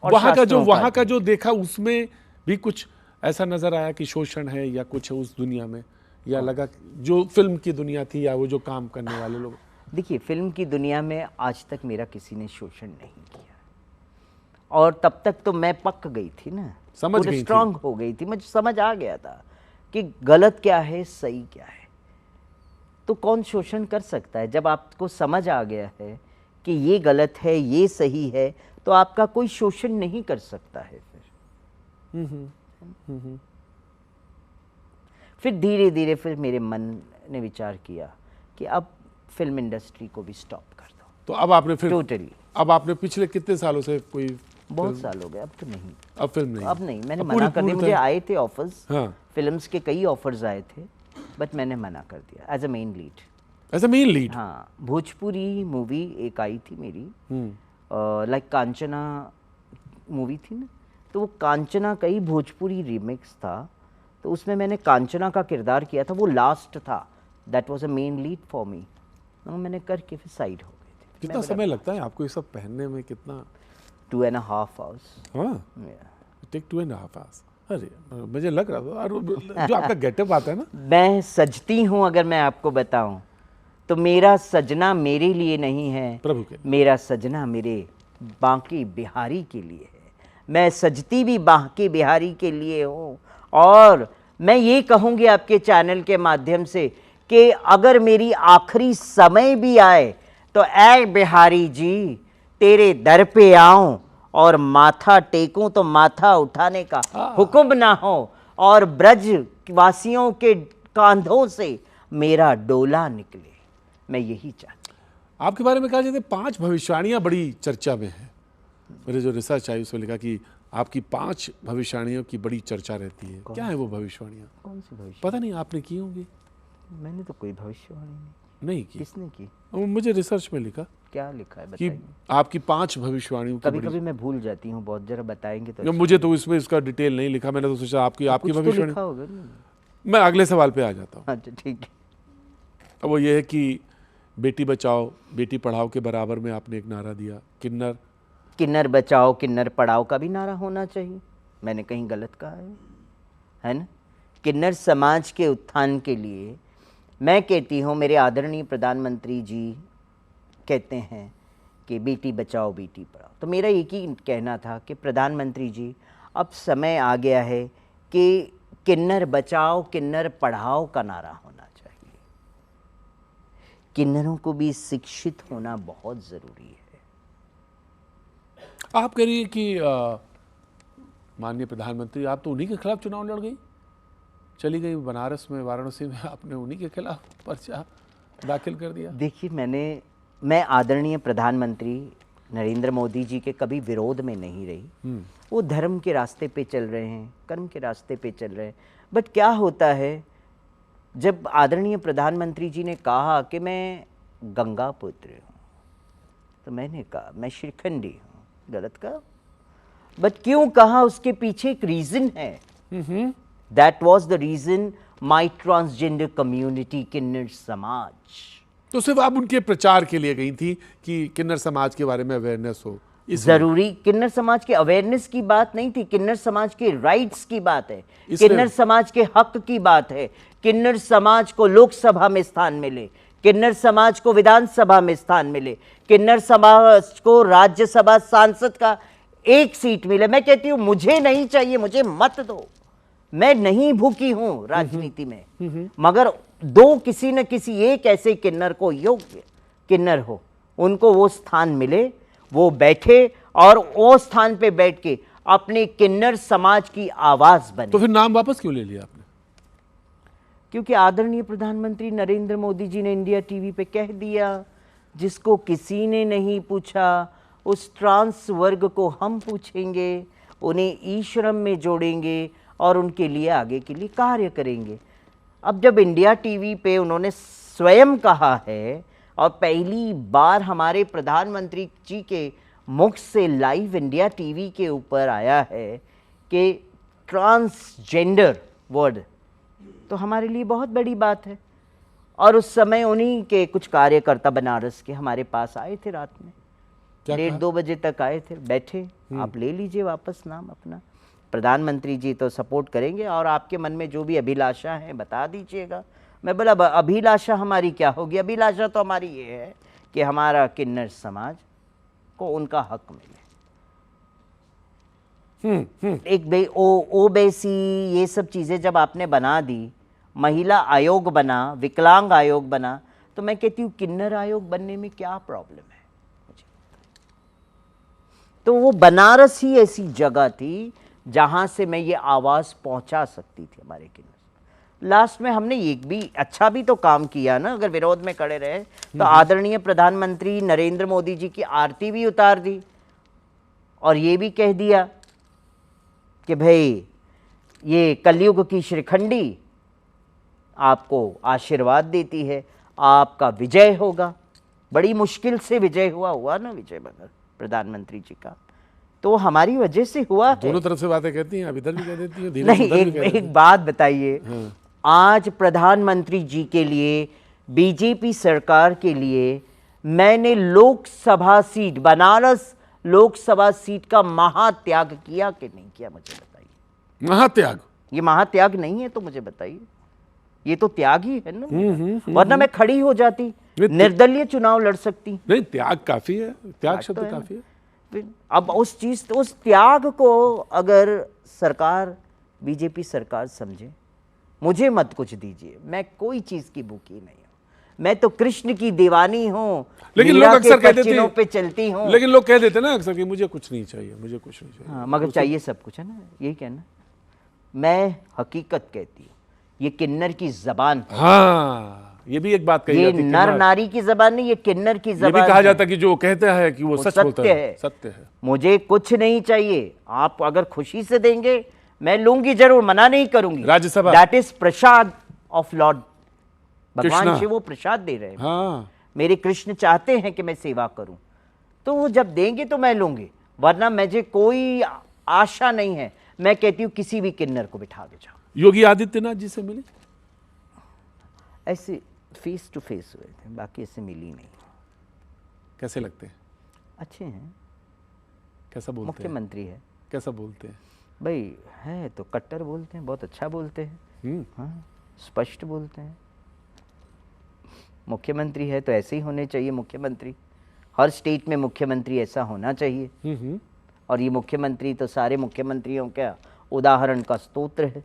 S2: और
S1: वहाँ
S2: शास्त्रों
S1: का जो देखा उसमें भी कुछ ऐसा नजर आया कि शोषण है या कुछ है उस दुनिया में, या लगा जो फिल्म की दुनिया थी या वो जो काम करने वाले लोग?
S2: देखिए, फिल्म की दुनिया में आज तक मेरा किसी ने शोषण नहीं किया, और तब तक तो मैं पक गई थी ना,
S1: समझ गई थी।
S2: स्ट्रांग हो गई थी, मुझे समझ आ गया था कि गलत क्या है सही क्या है। तो कौन शोषण कर सकता है? जब आपको समझ आ गया है कि ये गलत है ये सही है, तो आपका कोई शोषण नहीं कर सकता है। फिर धीरे धीरे फिर मेरे मन ने विचार किया कि अब फिल्म इंडस्ट्री को भी स्टॉप कर दो।
S1: तो अब आपने फिर
S2: टोटली।
S1: अब आपने पिछले कितने सालों से कोई
S2: बहुत साल हो गए, अब तो नहीं,
S1: अब फिल्म नहीं?
S2: अब नहीं, मैंने
S1: अब
S2: मना कर दिया।
S1: पूरी
S2: मुझे आए थे ऑफर्स,
S1: हाँ।
S2: फिल्म्स के कई ऑफर्स आए थे, बट मैंने मना कर दिया एज अ मेन लीड।
S1: ऐसा मेन लीड?
S2: हाँ, भोजपुरी मूवी एक आई थी मेरी, लाइक कांचना मूवी थी ना, तो वो कांचना का ही भोजपुरी रीमिक्स था, तो उसमें मैंने कांचना का किरदार किया था, वो लास्ट था, that was a main lead for me. तो मैंने करके फिर साइड हो गई थी।
S1: कितना समय लगता है आपको ये सब पहनने में? कितना?
S2: 2.5 hours।
S1: हाँ, टेक 2.5 hours। अरे मुझे लग रहा था, और जो आपका गेटअप आता है ना,
S2: मैं सजती हूँ, अगर मैं आपको बताऊं तो मेरा सजना मेरे लिए नहीं है,
S1: प्रभु के।
S2: मेरा सजना मेरे बांके बिहारी के लिए है। मैं सजती भी बांके बिहारी के लिए हूँ, और मैं ये कहूँगी आपके चैनल के माध्यम से कि अगर मेरी आखिरी समय भी आए तो ऐ बिहारी जी तेरे दर पे आऊं और माथा टेकूं तो माथा उठाने का हुक्म ना हो, और ब्रज वासियों के कांधों से मेरा डोला निकले। मैं यही चाहती हूं।
S1: आपके बारे में कहा जाता है 5 भविष्यवाणियां बड़ी चर्चा में है। मेरे जो रिसर्च आई उसमें लिखा कि आपकी 5 भविष्यवाणियों की बड़ी चर्चा रहती है। क्या है वो भविष्यवाणियां?
S2: कौन सी भविष्य?
S1: पता नहीं, आपने की होंगी?
S2: मैंने तो कोई भविष्यवाणी नहीं।
S1: की?
S2: किसने की?
S1: मुझे रिसर्च में लिखा
S2: क्या लिखा है
S1: कि
S2: बताइए।
S1: आपकी 5 भविष्यवाणियों की
S2: कभी
S1: बड़ी।
S2: कभी मैं भूल जाती हूँ बहुत, जरा बताएंगे तो
S1: या
S2: अच्छा।
S1: मुझे तो इसमें इसका डिटेल नहीं लिखा, मैंने तो सोचा आपकी
S2: कुछ तो
S1: भविष्यवाणी।
S2: लिखा होगा ना।
S1: मैं अगले सवाल पे आ जाता हूँ।
S2: अच्छा ठीक है।
S1: अब वो ये है कि बेटी बचाओ बेटी पढ़ाओ के बराबर में आपने एक नारा दिया, किन्नर
S2: किन्नर बचाओ किन्नर पढ़ाओ का भी नारा होना चाहिए। मैंने कहीं गलत कहा है? है ना। किन्नर समाज के उत्थान के लिए मैं कहती हूँ, मेरे आदरणीय प्रधानमंत्री जी कहते हैं कि बेटी बचाओ बेटी पढ़ाओ, तो मेरा एक ही कहना था कि प्रधानमंत्री जी अब समय आ गया है कि किन्नर बचाओ किन्नर पढ़ाओ का नारा होना चाहिए। किन्नरों को भी शिक्षित होना बहुत ज़रूरी है।
S1: आप कह रही है कि माननीय प्रधानमंत्री, आप तो उन्हीं के खिलाफ चुनाव लड़ गई, चली गई बनारस में, वाराणसी में, आपने उन्हीं के खिलाफ पर्चा दाखिल कर दिया।
S2: देखिए, मैं आदरणीय प्रधानमंत्री नरेंद्र मोदी जी के कभी विरोध में नहीं रही। वो धर्म के रास्ते पे चल रहे हैं, कर्म के रास्ते पे चल रहे हैं। बट क्या होता है, जब आदरणीय प्रधानमंत्री जी ने कहा कि मैं गंगा पुत्र हूँ, तो मैंने कहा मैं श्रीखंडी हूँ। गलत कहा, बट क्यों कहा उसके पीछे एक रीज़न है। That was the reason, my transgender community, किन्नर समाज।
S1: तो सिर्फ आप उनके प्रचार के लिए गई थी कि किन्नर समाज के बारे में अवेयरनेस हो?
S2: जरूरी किन्नर समाज के अवेयरनेस की बात नहीं थी, किन्नर समाज के राइट्स की बात है,
S1: इसलिए
S2: किन्नर समाज के हक की बात है। किन्नर समाज को लोकसभा में स्थान मिले, किन्नर समाज को विधानसभा में स्थान मिले, किन्नर समाज को राज्यसभा सांसद का एक सीट मिले। मैं कहती हूँ मुझे नहीं चाहिए, मुझे मत दो, मैं नहीं भूखी हूं राजनीति में, मगर दो किसी न किसी एक ऐसे किन्नर को, योग्य किन्नर हो, उनको वो स्थान मिले, वो बैठे और वो स्थान पे बैठ के अपने किन्नर समाज की आवाज बने।
S1: तो फिर नाम वापस क्यों ले लिया आपने?
S2: क्योंकि आदरणीय प्रधानमंत्री नरेंद्र मोदी जी ने इंडिया टीवी पे कह दिया, जिसको किसी ने नहीं पूछा उस ट्रांस वर्ग को हम पूछेंगे, उन्हें ई श्रम में जोड़ेंगे और उनके लिए आगे के लिए कार्य करेंगे। अब जब इंडिया टीवी पे उन्होंने स्वयं कहा है और पहली बार हमारे प्रधानमंत्री जी के मुख से लाइव इंडिया टीवी के ऊपर आया है कि ट्रांसजेंडर वर्ड, तो हमारे लिए बहुत बड़ी बात है। और उस समय उन्हीं के कुछ कार्यकर्ता बनारस के हमारे पास आए थे, रात में 1:30-2 बजे तक आए थे, बैठे, आप ले लीजिए वापस नाम अपना, प्रधानमंत्री जी तो सपोर्ट करेंगे और आपके मन में जो भी अभिलाषा है बता दीजिएगा। मैं बोला अभिलाषा हमारी क्या होगी, अभिलाषा तो हमारी ये है कि हमारा किन्नर समाज को उनका हक मिले। एक ओबीसी ये सब चीज़ें जब आपने बना दी, महिला आयोग बना, विकलांग आयोग बना, तो मैं कहती हूँ किन्नर आयोग बनने में क्या प्रॉब्लम है मुझे। तो वो बनारस ही ऐसी जगह थी जहां से मैं ये आवाज़ पहुंचा सकती थी हमारे किन्नर। लास्ट में हमने एक भी अच्छा भी तो काम किया ना, अगर विरोध में खड़े रहे तो आदरणीय प्रधानमंत्री नरेंद्र मोदी जी की आरती भी उतार दी और ये भी कह दिया कि भाई ये कलयुग की श्रीखंडी आपको आशीर्वाद देती है, आपका विजय होगा। बड़ी मुश्किल से विजय हुआ ना विजय मगर प्रधानमंत्री जी का, तो हमारी वजह से हुआ है।
S1: दोनों तरफ से बातें कहती हैं, अब इधर भी कह देती हैं,
S2: नहीं, एक बात बताइए, आज प्रधानमंत्री जी के लिए, बीजेपी सरकार के लिए मैंने लोकसभा सीट, बनारस लोकसभा सीट का महात्याग किया कि नहीं किया, मुझे बताइए।
S1: महात्याग?
S2: ये महात्याग नहीं है तो मुझे बताइए, ये तो त्याग ही है ना। वरना मैं खड़ी हो जाती, निर्दलीय चुनाव लड़ सकती।
S1: नहीं, त्याग काफी है, त्याग शब्द तो काफी है।
S2: अब उस चीज, उस त्याग को अगर सरकार, बीजेपी सरकार समझे, मुझे मत कुछ दीजिए, मैं कोई चीज की भूखी नहीं हूं, मैं तो कृष्ण की दीवानी हूं,
S1: लेकिन लोग अक्सर कह देते हैं
S2: पे चलती हूं।
S1: लेकिन लोग कह देते हैं ना अक्सर कि मुझे कुछ नहीं चाहिए, मुझे कुछ नहीं चाहिए।
S2: हाँ, मगर चाहिए सब कुछ है ना, यही कहना। मैं हकीकत कहती हूँ, ये किन्नर की जबान है।
S1: हाँ, ये भी एक बात कही
S2: ये
S1: जाती है,
S2: नर नारी की जबान नहीं, ये किन्नर की जबान।
S1: ये भी कहा जाता है कि जो कहता है कि वो सच बोलता है, सत्य है।
S2: मुझे कुछ नहीं चाहिए, आप अगर खुशी से देंगे मैं लूंगी जरूर, मना नहीं करूंगी।
S1: Rajya Sabha,
S2: that is Prasad of Lord, भगवान
S1: कृष्णा।
S2: शिव वो प्रसाद दे रहे हैं।
S1: हाँ,
S2: मेरे कृष्ण चाहते हैं कि मैं सेवा करूं, तो वो जब देंगे तो मैं लूंगी, वरना मुझे कोई आशा नहीं है। मैं कहती हूं किसी भी किन्नर को बिठा के जाओ।
S1: योगी आदित्यनाथ जी से मिले?
S2: ऐसे फेस टू फेस हुए थे, बाकी ऐसे मिली नहीं।
S1: कैसे लगते हैं?
S2: अच्छे हैं,
S1: कैसा बोलते हैं?
S2: मुख्यमंत्री है।
S1: कैसा बोलते हैं?
S2: भाई है तो कट्टर बोलते हैं, बहुत अच्छा बोलते हैं, हाँ, स्पष्ट बोलते हैं। मुख्यमंत्री है तो ऐसे ही होने चाहिए मुख्यमंत्री, हर स्टेट में मुख्यमंत्री ऐसा होना चाहिए। और ये मुख्यमंत्री तो सारे मुख्यमंत्रियों का उदाहरण का स्तोत्र है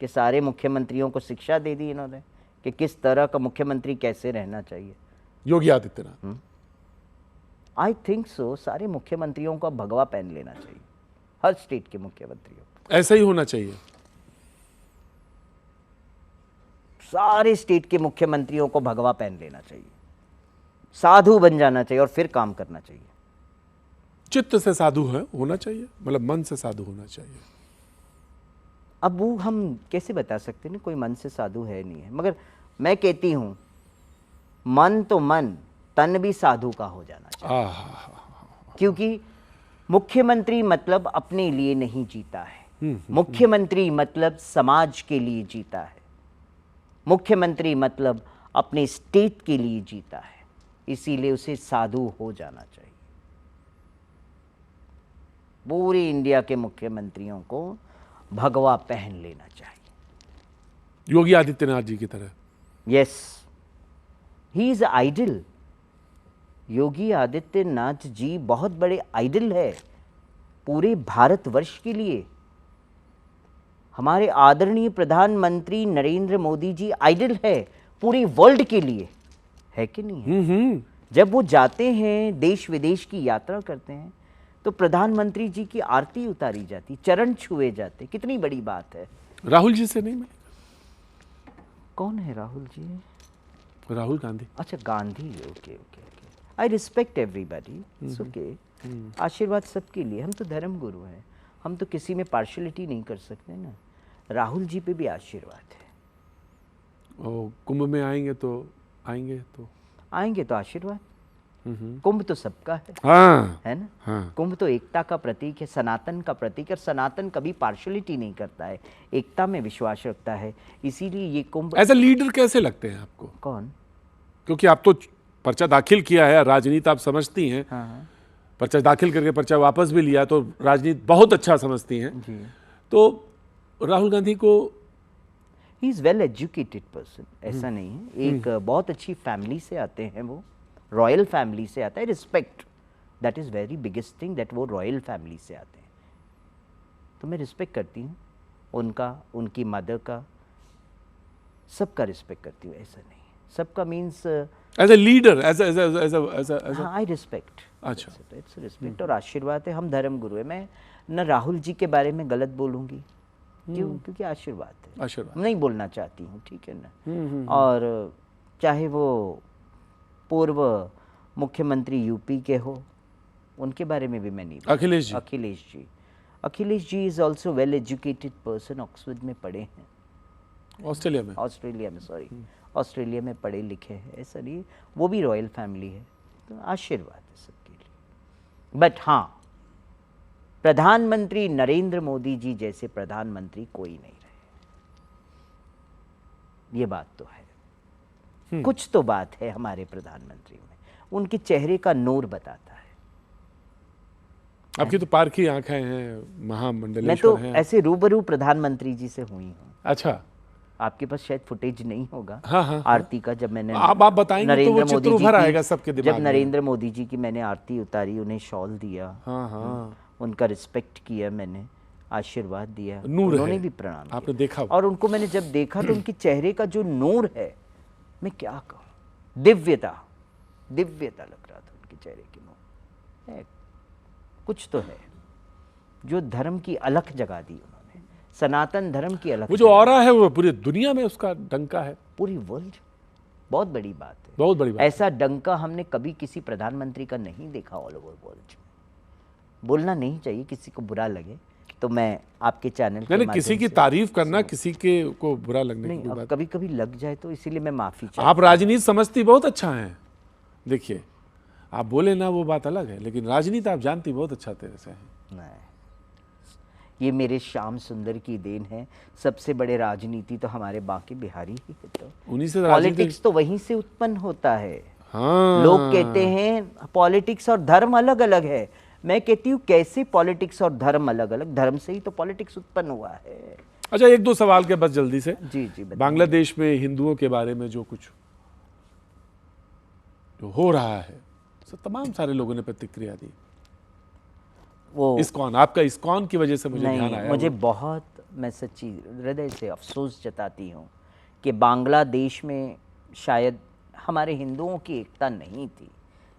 S2: कि सारे मुख्यमंत्रियों को शिक्षा दे दी इन्होंने कि किस तरह का मुख्यमंत्री कैसे रहना चाहिए।
S1: Yogi Adityanath,
S2: I think so सारे मुख्यमंत्रियों को भगवा पहन लेना चाहिए, हर स्टेट के मुख्यमंत्रियों को।
S1: ऐसा ही होना चाहिए।
S2: सारे स्टेट के मुख्यमंत्रियों को भगवा पहन लेना चाहिए, साधु बन जाना चाहिए और फिर काम करना चाहिए।
S1: चित्त से साधु है होना चाहिए, मतलब मन से साधु होना चाहिए।
S2: अब वो हम कैसे बता सकते हैं ना, कोई मन से साधु है नहीं है, मगर मैं कहती हूँ मन तो मन, तन भी साधु का हो जाना चाहिए। क्योंकि मुख्यमंत्री मतलब अपने लिए नहीं जीता है, मुख्यमंत्री मतलब समाज के लिए जीता है, मुख्यमंत्री मतलब अपने स्टेट के लिए जीता है, इसीलिए उसे साधु हो जाना चाहिए। पूरे इंडिया के मुख्यमंत्रियों को भगवा पहन लेना चाहिए,
S1: योगी आदित्यनाथ जी की तरह।
S2: Yes, he is idol. Yogi Adityanath ji बहुत बड़े आइडल है पूरे भारतवर्ष के लिए। हमारे आदरणीय प्रधानमंत्री नरेंद्र मोदी जी आइडल है पूरे वर्ल्ड के लिए, है कि नहीं है? जब वो जाते हैं देश विदेश की यात्रा करते हैं तो प्रधानमंत्री जी की आरती उतारी जाती, चरण छुए जाते, कितनी बड़ी बात है।
S1: राहुल जी से नहीं मिलेगा?
S2: कौन है राहुल जी?
S1: राहुल गांधी।
S2: अच्छा, Gandhi. Okay okay okay, I respect everybody, it's okay. आशीर्वाद सबके लिए, हम तो धर्म गुरु हैं, हम तो किसी में पार्शलिटी नहीं कर सकते ना। राहुल जी पे भी आशीर्वाद है।
S1: और कुंभ में आएंगे तो
S2: आशीर्वाद। कुंभ तो सबका है,
S1: हाँ,
S2: है ना?
S1: हाँ।
S2: कुंभ तो एकता का प्रतीक है, सनातन का प्रतीक है। सनातन कभी पार्शलिटी नहीं करता है, एकता में विश्वास रखता है, इसीलिए ये कुंभ।
S1: एज ए लीडर कैसे लगते हैं आपको?
S2: कौन?
S1: क्योंकि आप तो पर्चा दाखिल किया है, राजनीति आप समझती हैं।
S2: हाँ,
S1: पर्चा दाखिल करके पर्चा वापस भी लिया, तो राजनीति बहुत अच्छा समझती हैं
S2: जी।
S1: तो राहुल गांधी को।
S2: He is well educated person, ऐसा नहीं है। एक बहुत अच्छी फैमिली से आते हैं वो, रॉयल फैमिली से आता है। Respect, that is very biggest thing, that वो रॉयल फैमिली से आते हैं। तो मैं रिस्पेक्ट करती हूँ उनका, उनकी मदर का, सबका रिस्पेक्ट करती हूँ, ऐसा नहीं। सबका means
S1: as a leader,
S2: I respect.
S1: अच्छा,
S2: इट्स रिस्पेक्ट और आशीर्वाद है। हम धर्म गुरु है। मैं न राहुल जी के बारे में गलत बोलूँगी, क्यों? क्योंकि आशीर्वाद है,
S1: आशीर्वाद
S2: नहीं बोलना चाहती हूँ, ठीक है ना? और चाहे वो पूर्व मुख्यमंत्री यूपी के हो, उनके बारे में भी मैं नहीं बोलूँगी। Akhilesh ji is also well educated person, Oxford में पढ़े हैं, ऑस्ट्रेलिया में पढ़े लिखे हैं, ऐसा नहीं। वो भी रॉयल फैमिली है, तो आशीर्वाद है सबके लिए। बट हाँ, प्रधानमंत्री नरेंद्र मोदी जी जैसे प्रधानमंत्री कोई नहीं रहे, ये बात तो है। कुछ तो बात है हमारे प्रधानमंत्री में, उनके चेहरे का नूर बताता है।
S1: आपकी तो पारखी आंखें हैं, महामंडलेश्वर
S2: मैं तो
S1: हैं।
S2: ऐसे रूबरू प्रधानमंत्री जी से हुई हूँ।
S1: अच्छा,
S2: आपके पास शायद फुटेज नहीं होगा।
S1: हाँ,
S2: आरती का, जब मैंने
S1: आप बताएंगे तो वो चित्र उभर आएगा सबके दिमाग
S2: जब
S1: में।
S2: नरेंद्र मोदी जी की मैंने आरती उतारी, उन्हें शॉल दिया,
S1: हाँ,
S2: उनका रिस्पेक्ट किया मैंने, आशीर्वाद दिया,
S1: नूर
S2: उन्होंने
S1: है।
S2: भी प्रणाम किया।
S1: आपने देखा?
S2: और उनको मैंने जब देखा तो उनके चेहरे का जो नूर है, मैं क्या कहूँ, दिव्यता लग रहा था उनके चेहरे की नूर है। कुछ तो है जो धर्म की अलख जगा दी उन्होंने, सनातन धर्म की अलख।
S1: वो जो ऑरा है वो पूरी दुनिया में उसका डंका है,
S2: पूरी वर्ल्ड। बहुत बड़ी बात है,
S1: बहुत बड़ी बात।
S2: ऐसा डंका हमने कभी किसी प्रधानमंत्री का नहीं देखा ऑल ओवर वर्ल्ड। बोलना नहीं चाहिए, किसी को बुरा लगे तो मैं आपके चैनल के
S1: नहीं, किसी की तारीफ करना, किसी के को बुरा लगने की बात।
S2: कभी कभी लग जाए तो इसीलिए मैं माफी चाहता हूं।
S1: आप राजनीति समझती बहुत अच्छा है। देखिए, आप बोले ना वो बात अलग है, लेकिन राजनीति आप जानती बहुत अच्छा तरह से है।
S2: नहीं, ये मेरे श्याम सुंदर की देन है। सबसे बड़े राजनीति तो हमारे बाकी बिहारी ही है, तो
S1: उन्हीं से
S2: पॉलिटिक्स तो वहीं से उत्पन्न होता है।
S1: हाँ।
S2: लोग कहते हैं पॉलिटिक्स और धर्म अलग अलग है, मैं कहती हूँ कैसे पॉलिटिक्स और धर्म अलग अलग, धर्म से ही तो पॉलिटिक्स उत्पन्न हुआ है।
S1: अच्छा, एक दो सवाल के बस जल्दी से।
S2: जी जी बताइए।
S1: बांग्लादेश में हिंदुओं के बारे में जो कुछ जो हो रहा है, तो तमाम सारे लोगों ने प्रतिक्रिया दी।
S2: वो
S1: इस्कॉन, आपका इस्कॉन की वजह से मुझे ध्यान
S2: नहीं,
S1: आया।
S2: मुझे बहुत, मैं सच्ची हृदय से अफसोस जताती हूँ कि बांग्लादेश में शायद हमारे हिंदुओं की एकता नहीं थी,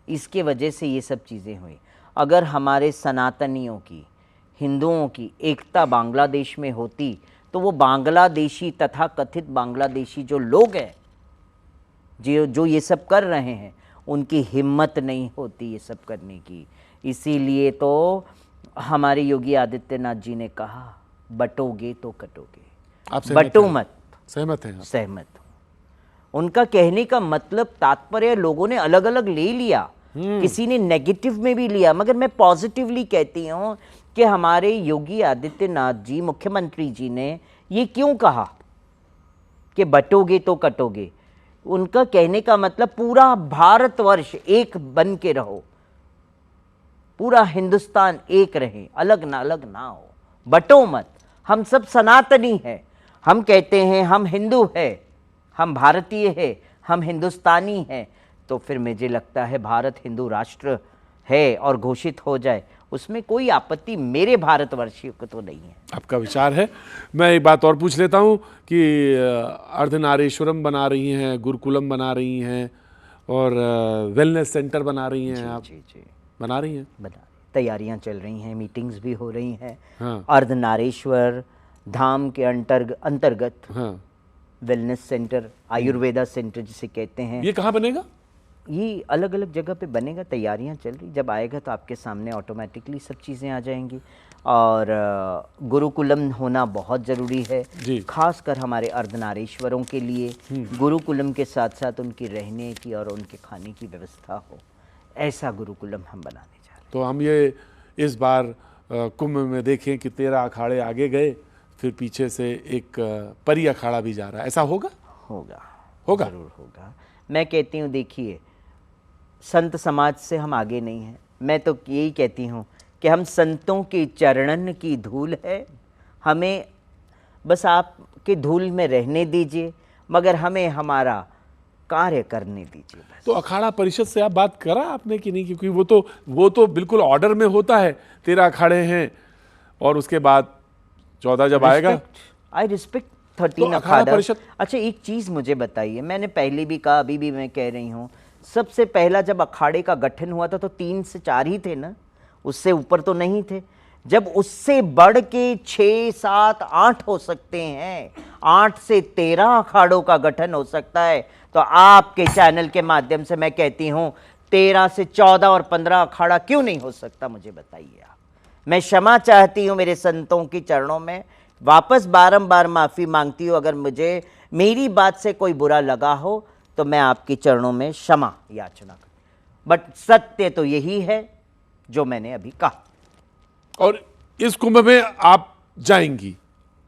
S2: इसके वजह से ये सब चीज़ें हुई। अगर हमारे सनातनियों की, हिंदुओं की एकता बांग्लादेश में होती तो वो बांग्लादेशी तथा कथित बांग्लादेशी जो लोग हैं, जो ये सब कर रहे हैं, उनकी हिम्मत नहीं होती ये सब करने की। इसीलिए तो हमारे योगी आदित्यनाथ जी ने कहा, बटोगे तो कटोगे,
S1: आप सहमत
S2: बटो
S1: हैं?
S2: मत।
S1: सहमत हैं आप?
S2: सहमत हूं। उनका कहने का मतलब, तात्पर्य लोगों ने अलग अलग ले लिया, किसी ने नेगेटिव में भी लिया, मगर मैं पॉजिटिवली कहती हूं कि हमारे योगी आदित्यनाथ जी, मुख्यमंत्री जी ने ये क्यों कहा कि बटोगे तो कटोगे। उनका कहने का मतलब पूरा भारतवर्ष एक बन के रहो, पूरा हिंदुस्तान एक रहे, अलग ना हो, बटो मत। हम सब सनातनी हैं, हम कहते हैं हम हिंदू हैं, हम भारतीय हैं, हम हिंदुस्तानी हैं, तो फिर मुझे लगता है भारत हिंदू राष्ट्र है और घोषित हो जाए, उसमें कोई आपत्ति मेरे भारतवर्षियों को तो नहीं है।
S1: आपका विचार है। मैं एक बात और पूछ लेता हूं कि अर्धनारीश्वरम बना रही हैं, गुरुकुलम बना रही हैं और वेलनेस सेंटर बना रही हैं, आप
S2: जी जी
S1: बना रही हैं?
S2: बना, तैयारियां चल रही हैं, मीटिंग्स भी हो रही हैं।
S1: हाँ।
S2: अर्धनारीश्वर धाम के अंतर्गत
S1: हाँ।
S2: वेलनेस सेंटर, आयुर्वेदा सेंटर जिसे कहते हैं,
S1: ये कहाँ बनेगा?
S2: ये अलग अलग जगह पे बनेगा, तैयारियां चल रही। जब आएगा तो आपके सामने ऑटोमेटिकली सब चीज़ें आ जाएंगी। और गुरुकुलम होना बहुत ज़रूरी है,
S1: जी।
S2: खासकर हमारे अर्धनारीश्वरों के लिए। गुरुकुलम के साथ साथ उनकी रहने की और उनके खाने की व्यवस्था हो, ऐसा गुरुकुलम हम बनाने जा रहे हैं।
S1: तो हम ये इस बार कुंभ में देखें कि 13 अखाड़े आगे गए, फिर पीछे से एक परी अखाड़ा भी जा रहा है, ऐसा होगा? होगा
S2: ज़रूर होगा। मैं कहती हूँ, देखिए, संत समाज से हम आगे नहीं हैं। मैं तो यही कहती हूँ कि हम संतों के चरणन की धूल है, हमें बस आपके धूल में रहने दीजिए, मगर हमें हमारा कार्य करने दीजिए बस।
S1: तो अखाड़ा परिषद से आप बात करा आपने कि नहीं? क्योंकि वो तो बिल्कुल ऑर्डर में होता है, 13 अखाड़े हैं और उसके बाद 14 जब आएगा।
S2: आई रिस्पेक्ट 13 अखाड़ा। अच्छा, एक चीज़ मुझे बताइए, मैंने पहले भी कहा, अभी भी मैं कह रही हूँ, सबसे पहला जब अखाड़े का गठन हुआ था तो 3 से 4 ही थे ना, उससे ऊपर तो नहीं थे। जब उससे बढ़ के 6, 7, 8 हो सकते हैं, 8 से 13 अखाड़ों का गठन हो सकता है, तो आपके चैनल के माध्यम से मैं कहती हूँ 13 से 14 और 15 अखाड़ा क्यों नहीं हो सकता, मुझे बताइए आप। मैं क्षमा चाहती हूँ मेरे संतों के चरणों में, वापस बारंबार माफ़ी मांगती हूँ। अगर मुझे मेरी बात से कोई बुरा लगा हो तो मैं आपके चरणों में क्षमा याचना कर, बट सत्य तो यही है जो मैंने अभी कहा।
S1: और इस कुंभ में आप जाएंगी,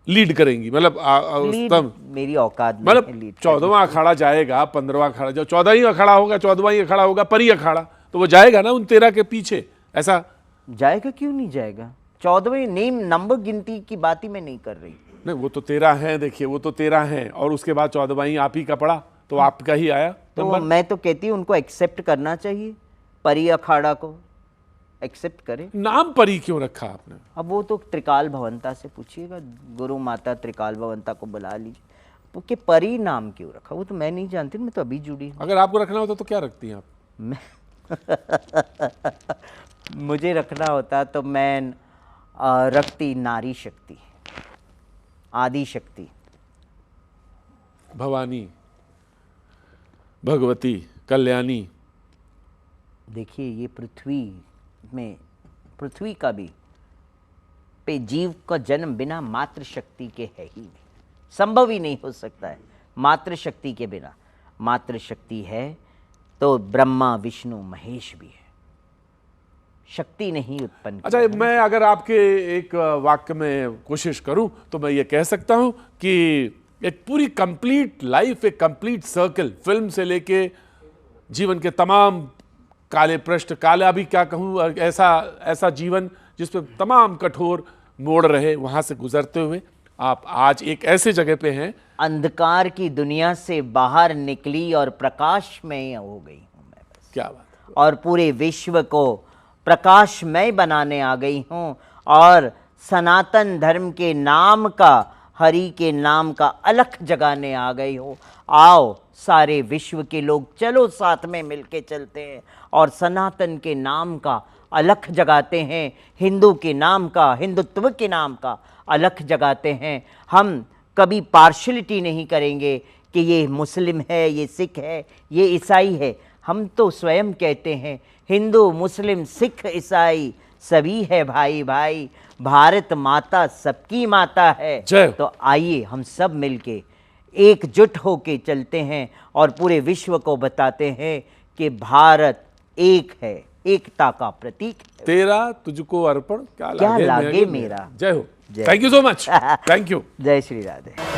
S1: लीड करेंगी, मतलब
S2: मेरी औकात में
S1: मतलब 14वां अखाड़ा जाएगा, 15वां अखाड़ा, जो 14 ही अखाड़ा होगा, 14वां ही अखाड़ा होगा, परी अखाड़ा, तो वो जाएगा ना उन 13 के पीछे, ऐसा
S2: जाएगा? क्यों नहीं जाएगा? 14वें नेम नंबर गिनती की बात ही मैं नहीं कर रही।
S1: नहीं, वो तो 13 हैं, देखिए वो तो 13 हैं और उसके बाद 14वां ही आप ही का पड़ा, तो आपका ही आया
S2: तो मैं तो कहती हूँ उनको एक्सेप्ट करना चाहिए, परी अखाड़ा को एक्सेप्ट करें।
S1: नाम परी क्यों रखा आपने?
S2: अब वो तो त्रिकाल भवंता से पूछिएगा, गुरु माता त्रिकाल भवंता को बुला लीजिए कि परी नाम क्यों रखा, वो तो मैं नहीं जानती, मैं तो अभी जुड़ी हूँ।
S1: अगर आपको रखना होता तो क्या रखती हैं आप?
S2: मैं मुझे रखना होता तो मैं रखती नारी शक्ति, आदि शक्ति,
S1: भवानी, भगवती, कल्याणी।
S2: देखिए, ये पृथ्वी का भी पे जीव का जन्म बिना मातृ शक्ति के है ही नहीं, संभव ही नहीं हो सकता है मातृ शक्ति के बिना। मातृ शक्ति है तो ब्रह्मा विष्णु महेश भी है, शक्ति नहीं उत्पन्न।
S1: अच्छा, मैं अगर आपके एक वाक्य में कोशिश करूं तो मैं ये कह सकता हूं कि एक पूरी कंप्लीट लाइफ, एक कंप्लीट सर्कल, फिल्म से लेके जीवन के तमाम काले पृष्ठ, काला भी क्या कहूँ, ऐसा ऐसा जीवन जिसपे तमाम कठोर मोड़ रहे, वहां से गुजरते हुए आप आज एक ऐसे जगह पे हैं।
S2: अंधकार की दुनिया से बाहर निकली और प्रकाशमय हो गई हूँ मैं बस।
S1: क्या बात है।
S2: और पूरे विश्व को प्रकाशमय बनाने आ गई हूँ और सनातन धर्म के नाम का, हरि के नाम का अलख जगाने आ गई हूँ। आओ सारे विश्व के लोग, चलो साथ में मिलके चलते हैं और सनातन के नाम का अलख जगाते हैं, हिंदू के नाम का, हिंदुत्व के नाम का अलख जगाते हैं। हम कभी पार्शलिटी नहीं करेंगे कि ये मुस्लिम है, ये सिख है, ये ईसाई है। हम तो स्वयं कहते हैं हिंदू, मुस्लिम, सिख, ईसाई सभी है भाई भाई। भारत माता सबकी माता है।
S1: जय।
S2: तो आइए हम सब मिलके एकजुट होके चलते हैं और पूरे विश्व को बताते हैं कि भारत एक है, एकता का प्रतीक है।
S1: तेरा तुझको अर्पण, क्या लागे
S2: लागे मेरा।
S1: जय हो।
S2: जय।
S1: Thank you so much. Thank you.
S2: जय श्री राधे।